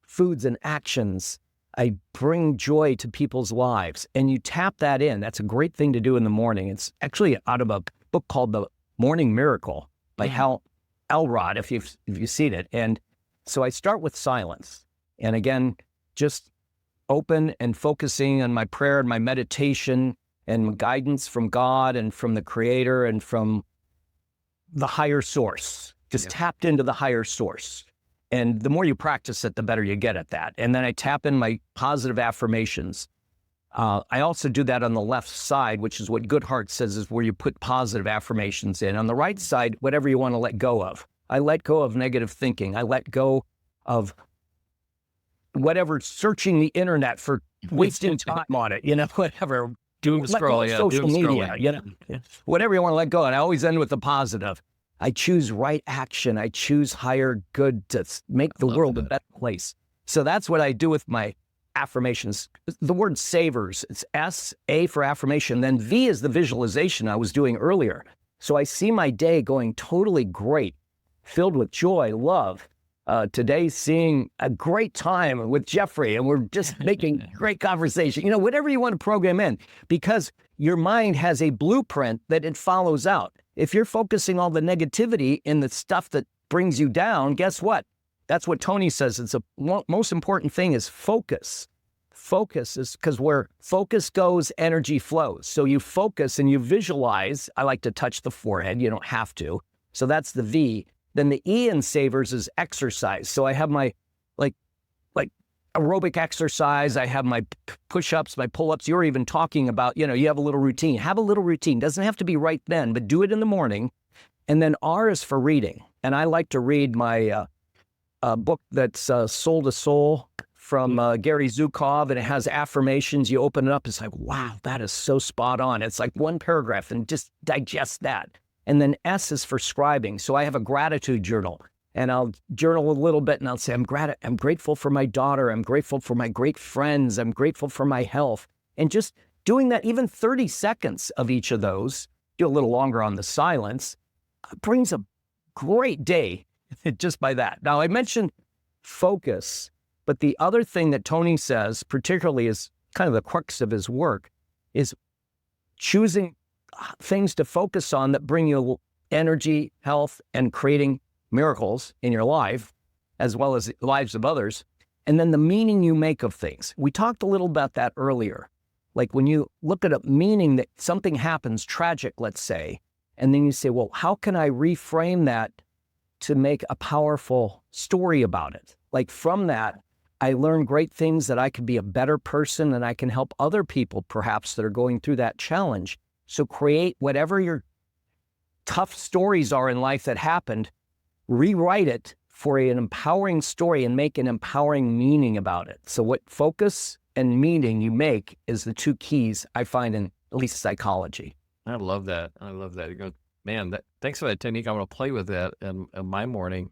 foods and actions. I bring joy to people's lives. And you tap that in. That's a great thing to do in the morning. It's actually out of a book called The Morning Miracle by Hal Elrod, if you've seen it. And so I start with silence. And again, just open and focusing on my prayer and my meditation and guidance from God and from the Creator and from the higher source. Just tapped into the higher source. And the more you practice it, the better you get at that. And then I tap in my positive affirmations. I also do that on the left side, which is what Goodhart says is where you put positive affirmations in. On the right side, whatever you want to let go of. I let go of negative thinking. I let go of whatever, searching the internet for wasting time on it, whatever. Doom scroll, social media, scrolling. Whatever you want to let go. And I always end with the positive. I choose right action. I choose higher good to make the world a better place. So that's what I do with my affirmations. The word savers, it's S-A for affirmation. Then V is the visualization I was doing earlier. So I see my day going totally great, filled with joy, love. Today, seeing a great time with Jeffrey, and we're just making great conversation. Whatever you want to program in, because your mind has a blueprint that it follows out. If you're focusing all the negativity in the stuff that brings you down, guess what? That's what Tony says. It's most important thing is focus. Focus is because where focus goes, energy flows. So you focus and you visualize. I like to touch the forehead. You don't have to. So that's the V. Then the E in savers is exercise. So I have my like aerobic exercise. I have my push-ups, my pull-ups. You're even talking about, you have a little routine. Have a little routine. Doesn't have to be right then, but do it in the morning. And then R is for reading. And I like to read my book that's Soul to Soul from Gary Zukov, and it has affirmations. You open it up, it's like, wow, that is so spot on. It's like one paragraph, and just digest that. And then S is for scribing. So I have a gratitude journal, and I'll journal a little bit, and I'll say, I'm grateful for my daughter. I'm grateful for my great friends. I'm grateful for my health. And just doing that, even 30 seconds of each of those, do a little longer on the silence, brings a great day just by that. Now, I mentioned focus, but the other thing that Tony says, particularly is kind of the crux of his work, is choosing things to focus on that bring you energy, health, and creating miracles in your life, as well as the lives of others. And then the meaning you make of things. We talked a little about that earlier. Like when you look at a meaning that something happens tragic, let's say, and then you say, well, how can I reframe that to make a powerful story about it? Like from that, I learn great things that I can be a better person and I can help other people perhaps that are going through that challenge. So create whatever your tough stories are in life that happened, rewrite it for an empowering story and make an empowering meaning about it. So what focus and meaning you make is the two keys I find in at least psychology. I love that. You go, man, thanks for that technique. I'm going to play with that in my morning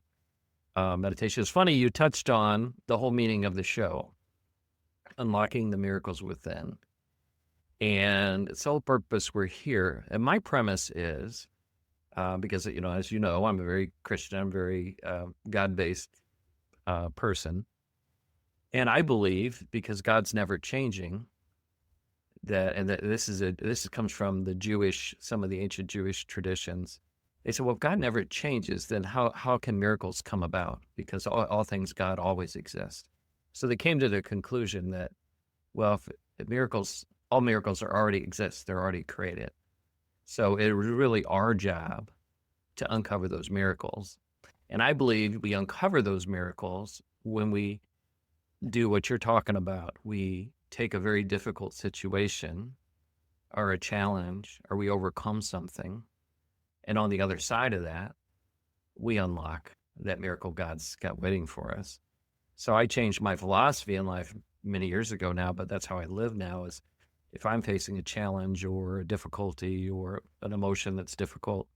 meditation. It's funny, you touched on the whole meaning of the show, unlocking the miracles within. And its sole purpose we're here. And my premise is, because, as you know, I'm a very Christian, I'm a very God-based person. And I believe, because God's never changing, that this comes from some of the ancient Jewish traditions. They said, well, if God never changes, then how can miracles come about? Because all things God always exist. So they came to the conclusion that, well, if miracles all miracles are already exist. They're already created. So it was really our job to uncover those miracles. And I believe we uncover those miracles when we do what you're talking about. We take a very difficult situation or a challenge, or we overcome something. And on the other side of that, we unlock that miracle God's got waiting for us. So I changed my philosophy in life many years ago now, but that's how I live now. Is if I'm facing a challenge or a difficulty or an emotion that's difficult,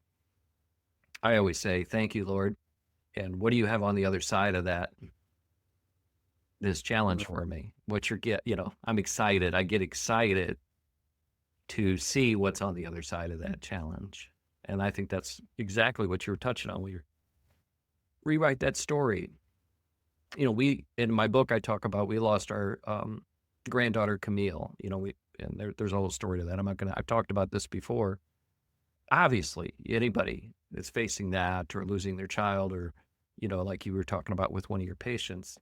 I always say, thank you, Lord. And what do you have on the other side of that? This challenge for me. What you're I'm excited. I get excited to see what's on the other side of that challenge. And I think that's exactly what you were touching on. We rewrite that story. In my book, I talk about, we lost our granddaughter, Camille, there's a whole story to that. I've talked about this before. Obviously, anybody that's facing that or losing their child, or, like you were talking about with one of your patients,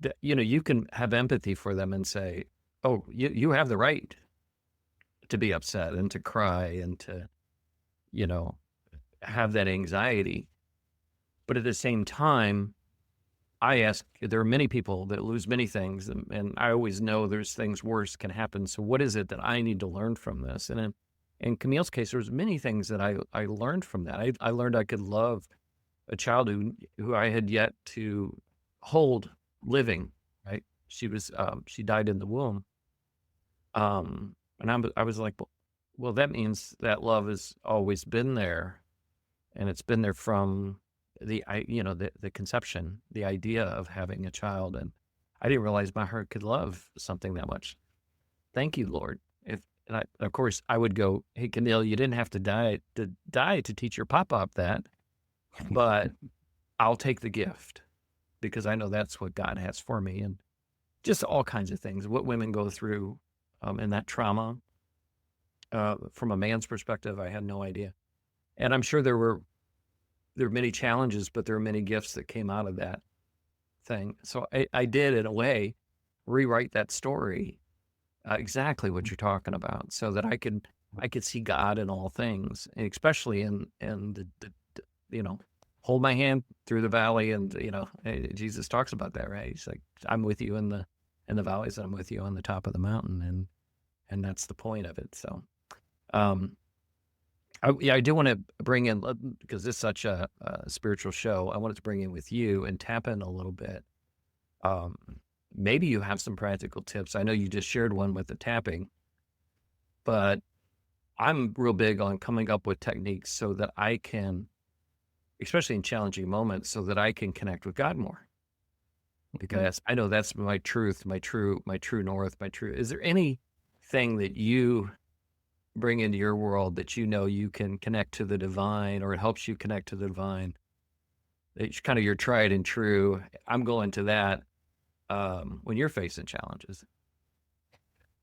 that, you can have empathy for them and say, oh, you have the right to be upset and to cry and to, have that anxiety. But at the same time, I ask, there are many people that lose many things, and I always know there's things worse can happen. So what is it that I need to learn from this? And in Camille's case, there was many things that I learned from that. I learned I could love a child who I had yet to hold living, right? She died in the womb. And I was like, well, that means that love has always been there, and it's been there from the conception, the idea of having a child. And I didn't realize my heart could love something that much. Thank you, Lord. Of course I would go, hey, Camille, you didn't have to die to teach your pop-up that, but I'll take the gift because I know that's what God has for me. And just all kinds of things, what women go through in that trauma. From a man's perspective, I had no idea. And I'm sure there were many challenges, but there are many gifts that came out of that thing. So I did, in a way, rewrite that story, exactly what you're talking about, so that I could see God in all things, and especially in the hold my hand through the valley. And, Jesus talks about that, right? He's like, I'm with you in the valleys, and I'm with you on the top of the mountain. And that's the point of it. So, I do want to bring in, because this is such a spiritual show, I wanted to bring in with you and tap in a little bit. Maybe you have some practical tips. I know you just shared one with the tapping, but I'm real big on coming up with techniques so that I can, especially in challenging moments, so that I can connect with God more. Because I know that's my truth, my true north, is there anything that you bring into your world that you can connect to the divine, or it helps you connect to the divine? It's kind of your tried and true. I'm going to that when you're facing challenges.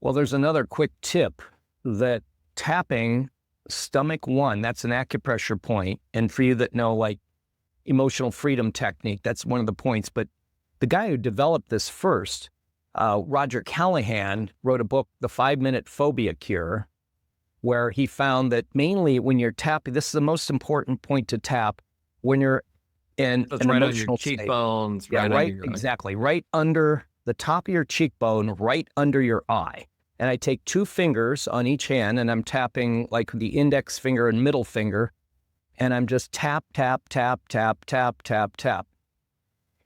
Well, there's another quick tip, that tapping stomach 1, that's an acupressure point. And for you that know, like, emotional freedom technique, that's one of the points. But the guy who developed this first, Roger Callahan, wrote a book, The 5-Minute Phobia Cure, where he found that mainly when you're tapping, this is the most important point to tap when you're in an right emotional on your cheekbones, state. Right, exactly. Right under the top of your cheekbone, right under your eye. And I take 2 fingers on each hand, and I'm tapping like the index finger and middle finger, and I'm just tap, tap, tap, tap, tap, tap, tap.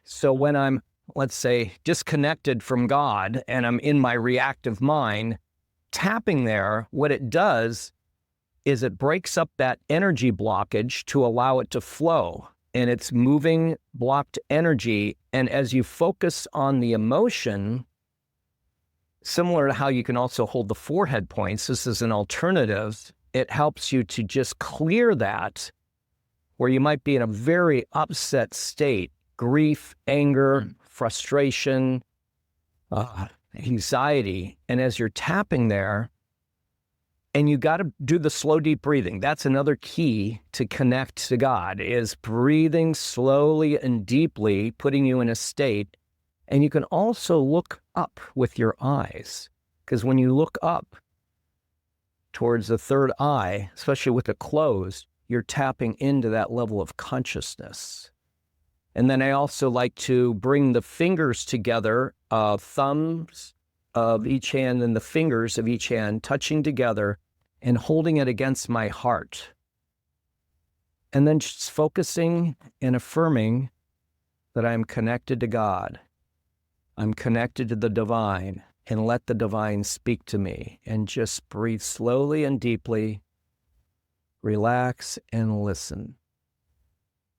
So when I'm, let's say, disconnected from God and I'm in my reactive mind, tapping there, what it does is it breaks up that energy blockage to allow it to flow. And it's moving blocked energy. And as you focus on the emotion, similar to how you can also hold the forehead points, this is an alternative, it helps you to just clear that, where you might be in a very upset state, grief, anger, frustration, anxiety. And as you're tapping there, and you got to do the slow, deep breathing. That's another key to connect to God, is breathing slowly and deeply, putting you in a state. And you can also look up with your eyes. Because when you look up towards the third eye, especially with it closed, you're tapping into that level of consciousness. And then I also like to bring the fingers together, thumbs of each hand and the fingers of each hand touching together and holding it against my heart. And then just focusing and affirming that I'm connected to God. I'm connected to the divine, and let the divine speak to me. And just breathe slowly and deeply, relax and listen,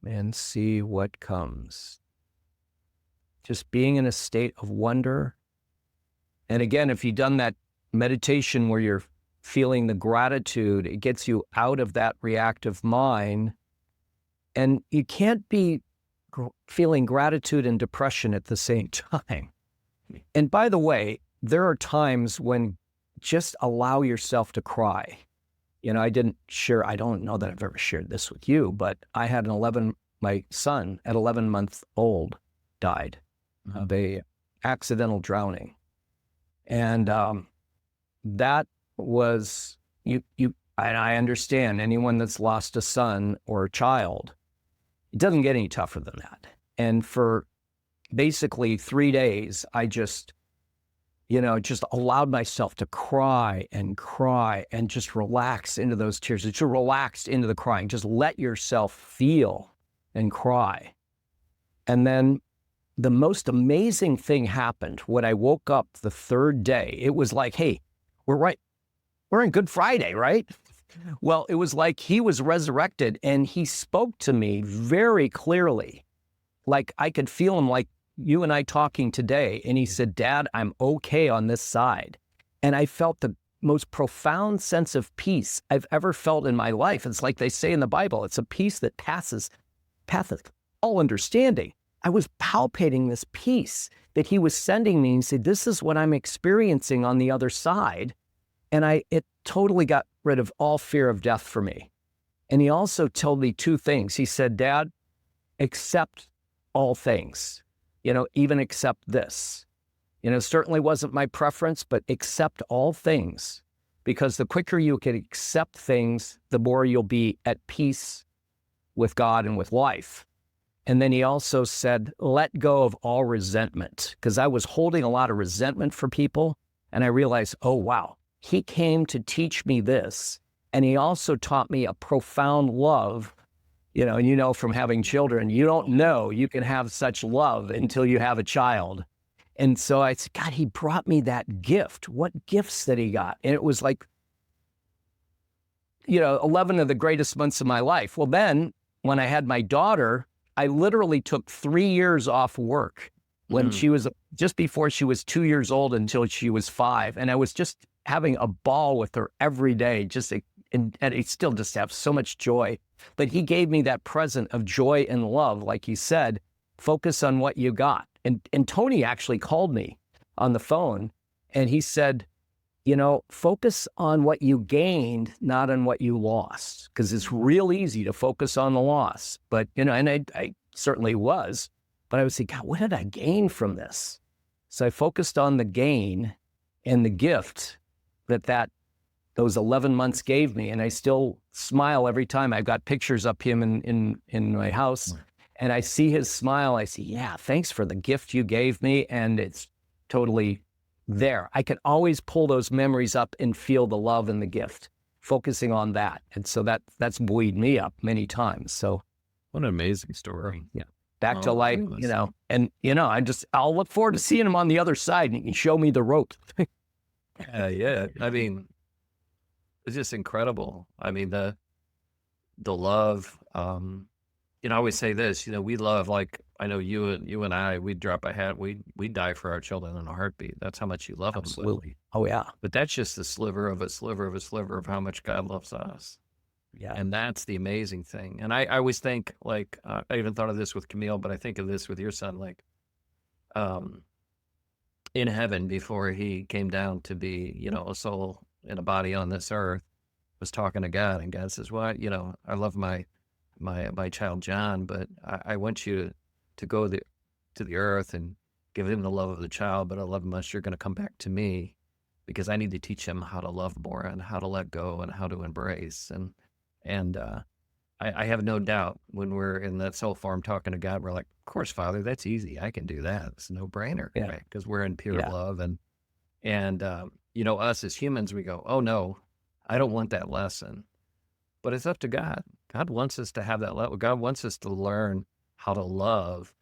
and see what comes. Just being in a state of wonder. And again, if you've done that meditation where you're feeling the gratitude, it gets you out of that reactive mind. And you can't be feeling gratitude and depression at the same time. And by the way, there are times when just allow yourself to cry. You know, I don't know that I've ever shared this with you, but I had my son at 11 months old died of a accidental drowning. And that was, and I understand anyone that's lost a son or a child, it doesn't get any tougher than that. And for basically 3 days, I just allowed myself to cry and just relax into those tears. Just relax into the crying. Just let yourself feel and cry. And then the most amazing thing happened when I woke up the third day. It was like, hey, we're in Good Friday, right? Well, it was like he was resurrected and he spoke to me very clearly. Like I could feel him like you and I talking today. And he said, Dad, I'm okay on this side. And I felt the most profound sense of peace I've ever felt in my life. It's like they say in the Bible, it's a peace that passeth all understanding. I was palpating this peace that he was sending me. And he said, this is what I'm experiencing on the other side. And it totally got rid of all fear of death for me. And he also told me 2 things. He said, Dad, accept all things, even accept this. Certainly wasn't my preference, but accept all things, because the quicker you can accept things, the more you'll be at peace with God and with life. And then he also said, let go of all resentment, because I was holding a lot of resentment for people. And I realized, oh, wow, he came to teach me this. And he also taught me a profound love, and from having children, you don't know you can have such love until you have a child. And so I said, God, he brought me that gift. What gifts that he got? And it was like, 11 of the greatest months of my life. Well, then when I had my daughter, I literally took 3 years off work when she was just before she was 2 years old until she was 5. And I was just having a ball with her every day, and I still just have so much joy. But he gave me that present of joy and love. Like he said, focus on what you got. And Tony actually called me on the phone and he said, focus on what you gained, not on what you lost. Because it's real easy to focus on the loss. But, and I certainly was. But I was thinking, God, what did I gain from this? So I focused on the gain and the gift that those 11 months gave me. And I still smile every time. I've got pictures of him in my house. And I see his smile. I say, yeah, thanks for the gift you gave me. And it's totally there. I can always pull those memories up and feel the love and the gift, focusing on that. And so that's buoyed me up many times. So what an amazing story. Yeah. Back to life, and I'll look forward to seeing him on the other side and he can show me the rope. Yeah. I mean, it's just incredible. I mean, the love, I always say this, we love, like, I know you and I, we'd drop a hat, we'd die for our children in a heartbeat. That's how much you love them. Absolutely. Oh yeah. But that's just a sliver of of how much God loves us. Yeah. And that's the amazing thing. And I always think, like, I even thought of this with Camille, but I think of this with your son, like, in heaven, before he came down to be, a soul in a body on this earth, was talking to God, and God says, well, I love my child John, but I want you to go to the earth and give him the love of the child, but I love him unless you're going to come back to me because I need to teach him how to love more and how to let go and how to embrace. And I have no doubt when we're in that soul form talking to God, we're like, of course, Father, that's easy. I can do that. It's a no brainer, Yeah. right? Because we're in pure Yeah. love. And us as humans, we go, oh no, I don't want that lesson. But it's up to God. God wants us to have that love. God wants us to learn how to love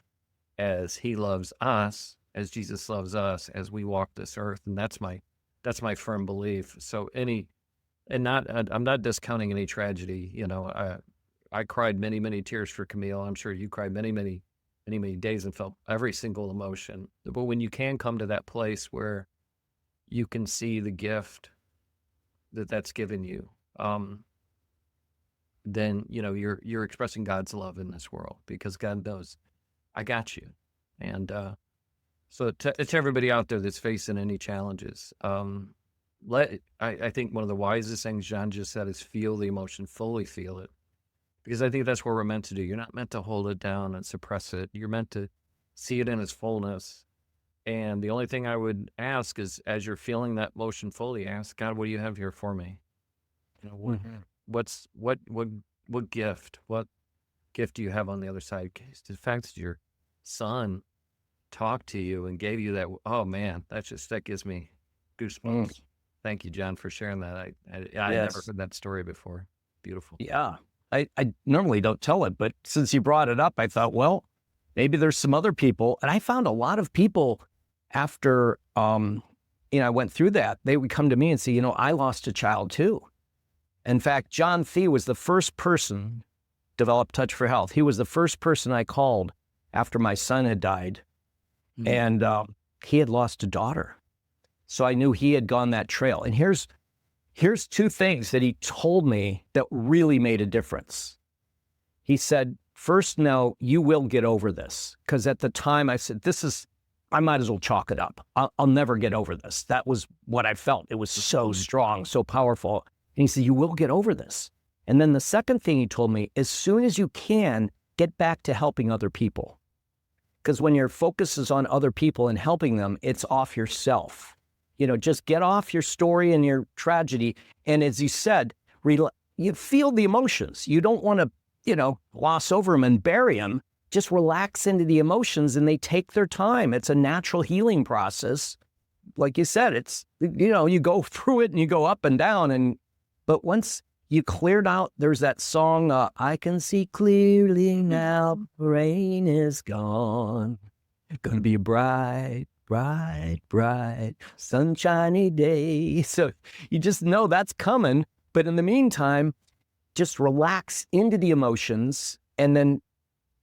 as he loves us, as Jesus loves us, as we walk this earth. And that's my firm belief. So I'm not discounting any tragedy. I cried many, many tears for Camille. I'm sure you cried many, many, many, many days and felt every single emotion. But when you can come to that place where you can see the gift that's given you, then you're expressing God's love in this world, because God knows I got you. And so to everybody out there that's facing any challenges, I think one of the wisest things John just said is feel the emotion, fully feel it, because I think that's what we're meant to do. You're not meant to hold it down and suppress it. You're meant to see it in its fullness. And the only thing I would ask is, as you're feeling that emotion fully, ask God, what do you have here for me? What gift do you have on the other side? The fact that your son talked to you and gave you that, oh man, that gives me goosebumps. Thank you, John, for sharing that. I never heard that story before. Beautiful. Yeah. I normally don't tell it, but since you brought it up, I thought, well, maybe there's some other people. And I found a lot of people after, I went through that, they would come to me and say, I lost a child too. In fact, John Thie was the first person developed Touch for Health. He was the first person I called after my son had died. And he had lost a daughter. So I knew he had gone that trail. And here's two things that he told me that really made a difference. He said, first, no, you will get over this. Because at the time I said, I might as well chalk it up. I'll never get over this. That was what I felt. It was so strong, so powerful. And he said, you will get over this. And then the second thing he told me, as soon as you can, get back to helping other people. Because when your focus is on other people and helping them, it's off yourself. Just get off your story and your tragedy. And as you said, you feel the emotions. You don't want to, gloss over them and bury them. Just relax into the emotions, and they take their time. It's a natural healing process. Like you said, it's, you go through it and you go up and down. But once you cleared out, there's that song, I can see clearly now, rain is gone. Gonna be a bright, bright, bright, sunshiny day. So you just know that's coming. But in the meantime, just relax into the emotions and then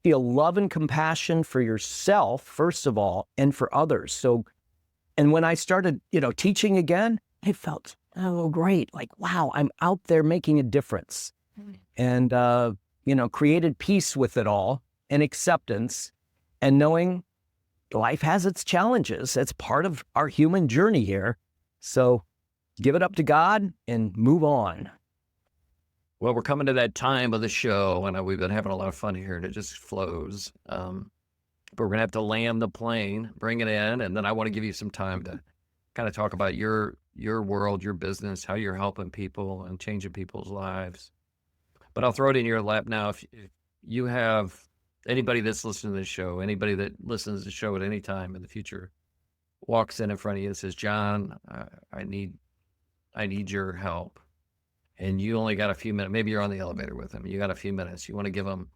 feel love and compassion for yourself, first of all, and for others. So, and when I started, teaching again, I felt, oh, great. Like, wow, I'm out there making a difference. And, created peace with it all and acceptance and knowing life has its challenges. That's part of our human journey here. So give it up to God and move on. Well, we're coming to that time of the show, and we've been having a lot of fun here, and it just flows. But we're going to have to land the plane, bring it in, and then I want to give you some time to kind of talk about your world, your business, how you're helping people and changing people's lives. But I'll throw it in your lap now. If you have anybody that's listening to this show, anybody that listens to the show at any time in the future, walks in front of you and says, John, I need your help. And you only got a few minutes. Maybe you're on the elevator with them. You got a few minutes. You want to give them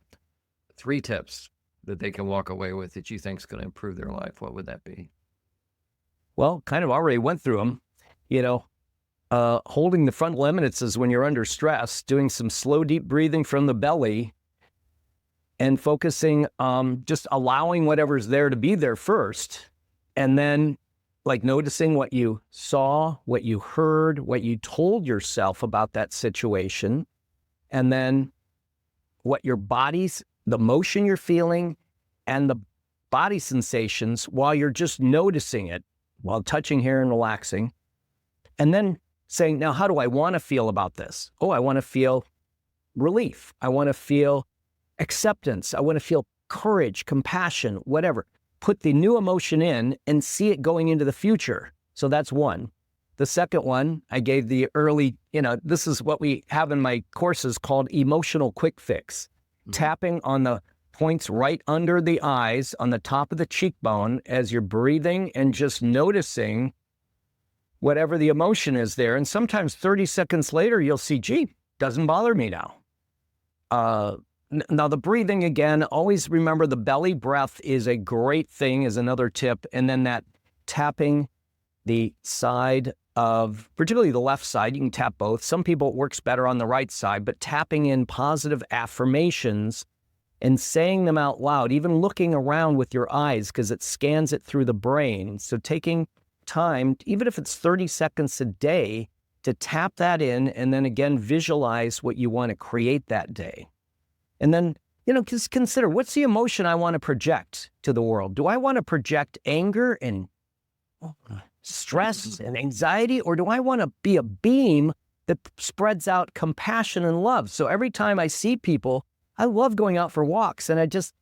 3 tips that they can walk away with that you think is going to improve their life. What would that be? Well, kind of already went through them. Holding the frontal eminences when you're under stress, doing some slow, deep breathing from the belly, and focusing, just allowing whatever's there to be there first. And then like noticing what you saw, what you heard, what you told yourself about that situation, and then what your body's, the motion you're feeling, and the body sensations while you're just noticing it, while touching here and relaxing. And then saying, now, how do I want to feel about this? Oh, I want to feel relief. I want to feel acceptance. I want to feel courage, compassion, whatever. Put the new emotion in and see it going into the future. So that's one. The second one, I gave the early, this is what we have in my courses called emotional quick fix. Tapping on the points right under the eyes on the top of the cheekbone as you're breathing and just noticing whatever the emotion is there. And sometimes 30 seconds later, you'll see, gee, doesn't bother me now. Now, the breathing, again, always remember the belly breath is a great thing, is another tip. And then that tapping the side of, particularly the left side, you can tap both. Some people it works better on the right side, but tapping in positive affirmations and saying them out loud, even looking around with your eyes, because it scans it through the brain. So taking time, even if it's 30 seconds a day, to tap that in and then again visualize what you want to create that day. And then, just consider, what's the emotion I want to project to the world? Do I want to project anger and stress and anxiety, or do I want to be a beam that spreads out compassion and love? So every time I see people, I love going out for walks, and I just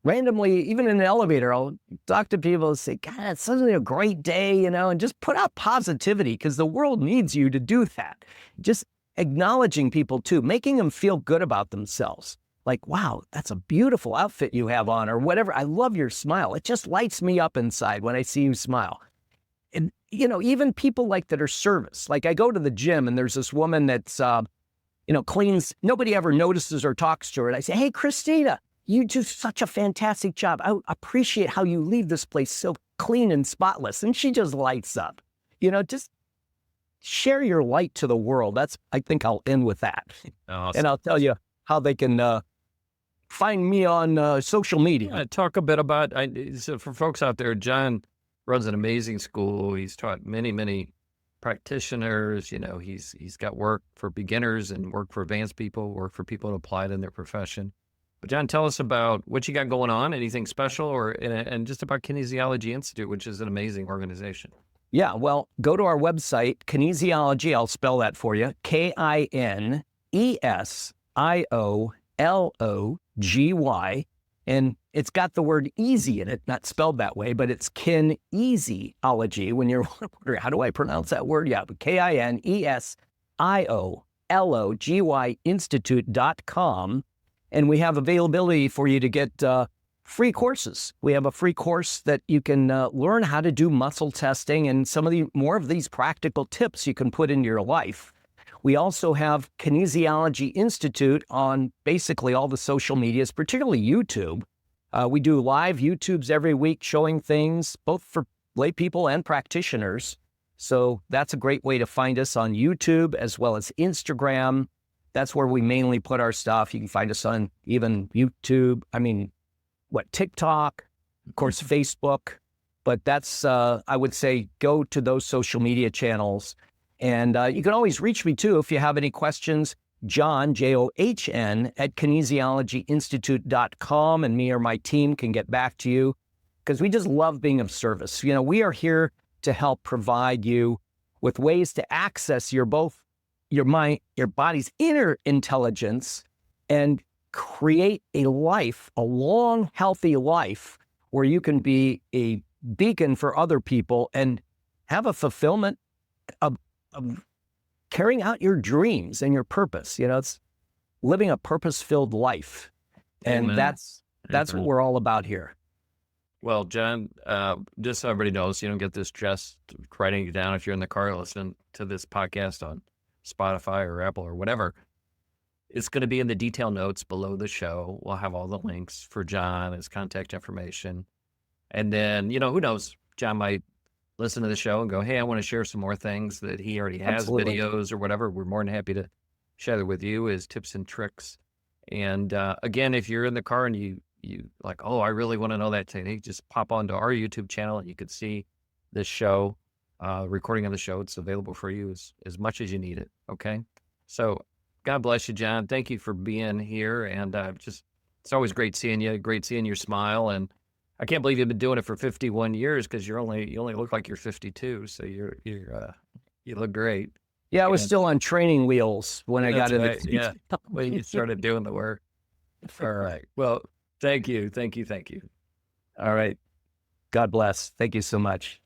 randomly, even in an elevator, I'll talk to people and say, God, it's such a great day, and just put out positivity, because the world needs you to do that. Just acknowledging people too, making them feel good about themselves. Like, wow, that's a beautiful outfit you have on, or whatever. I love your smile. It just lights me up inside when I see you smile. And, even people that are service. Like, I go to the gym and there's this woman that's, cleans. Nobody ever notices or talks to her. And I say, hey, Christina, you do such a fantastic job. I appreciate how you leave this place so clean and spotless. And she just lights up. Just share your light to the world. I think I'll end with that. Awesome. And I'll tell you how they can find me on social media. Talk a bit about, so for folks out there, John runs an amazing school. He's taught many, many practitioners. He's got work for beginners and work for advanced people, work for people to apply it in their profession. But John, tell us about what you got going on, anything special, and just about Kinesiology Institute, which is an amazing organization. Yeah, well, go to our website, Kinesiology, I'll spell that for you, Kinesiology, and it's got the word easy in it, not spelled that way, but it's Kinesiology. When you're wondering, how do I pronounce that word? Yeah, but Kinesiology Institute.com. And we have availability for you to get free courses. We have a free course that you can learn how to do muscle testing and some of the more of these practical tips you can put into your life. We also have Kinesiology Institute on basically all the social medias, particularly YouTube. We do live YouTubes every week showing things both for lay people and practitioners. So that's a great way to find us on YouTube as well as Instagram. That's where we mainly put our stuff. You can find us on even YouTube. TikTok, of course, Facebook. But that's, I would say, go to those social media channels. And you can always reach me, too, if you have any questions. John, John, at kinesiologyinstitute.com, and me or my team can get back to you, because we just love being of service. We are here to help provide you with ways to access your mind, your body's inner intelligence, and create a life, a long, healthy life, where you can be a beacon for other people and have a fulfillment of carrying out your dreams and your purpose. It's living a purpose-filled life. And Amen. that's what we're all about here. Well, John, just so everybody knows, you don't get this just writing it down if you're in the car listening to this podcast on Spotify or Apple or whatever. It's going to be in the detail notes below the show. We'll have all the links for John, his contact information. And then, who knows, John might listen to the show and go, hey, I want to share some more things that he already has, Absolutely. videos or whatever. We're more than happy to share that with you as tips and tricks. And again, if you're in the car and you like, oh, I really want to know that technique, just pop onto our YouTube channel and you could see this show, recording of the show. It's available for you as much as you need it. Okay. So God bless you, John. Thank you for being here. And it's always great seeing you. Great seeing your smile. And I can't believe you've been doing it for 51 years, because you only look like you're 52. So you look great. Yeah, I was still on training wheels when I got into it. Yeah, when you started doing the work. All right. Well, thank you. All right. God bless. Thank you so much.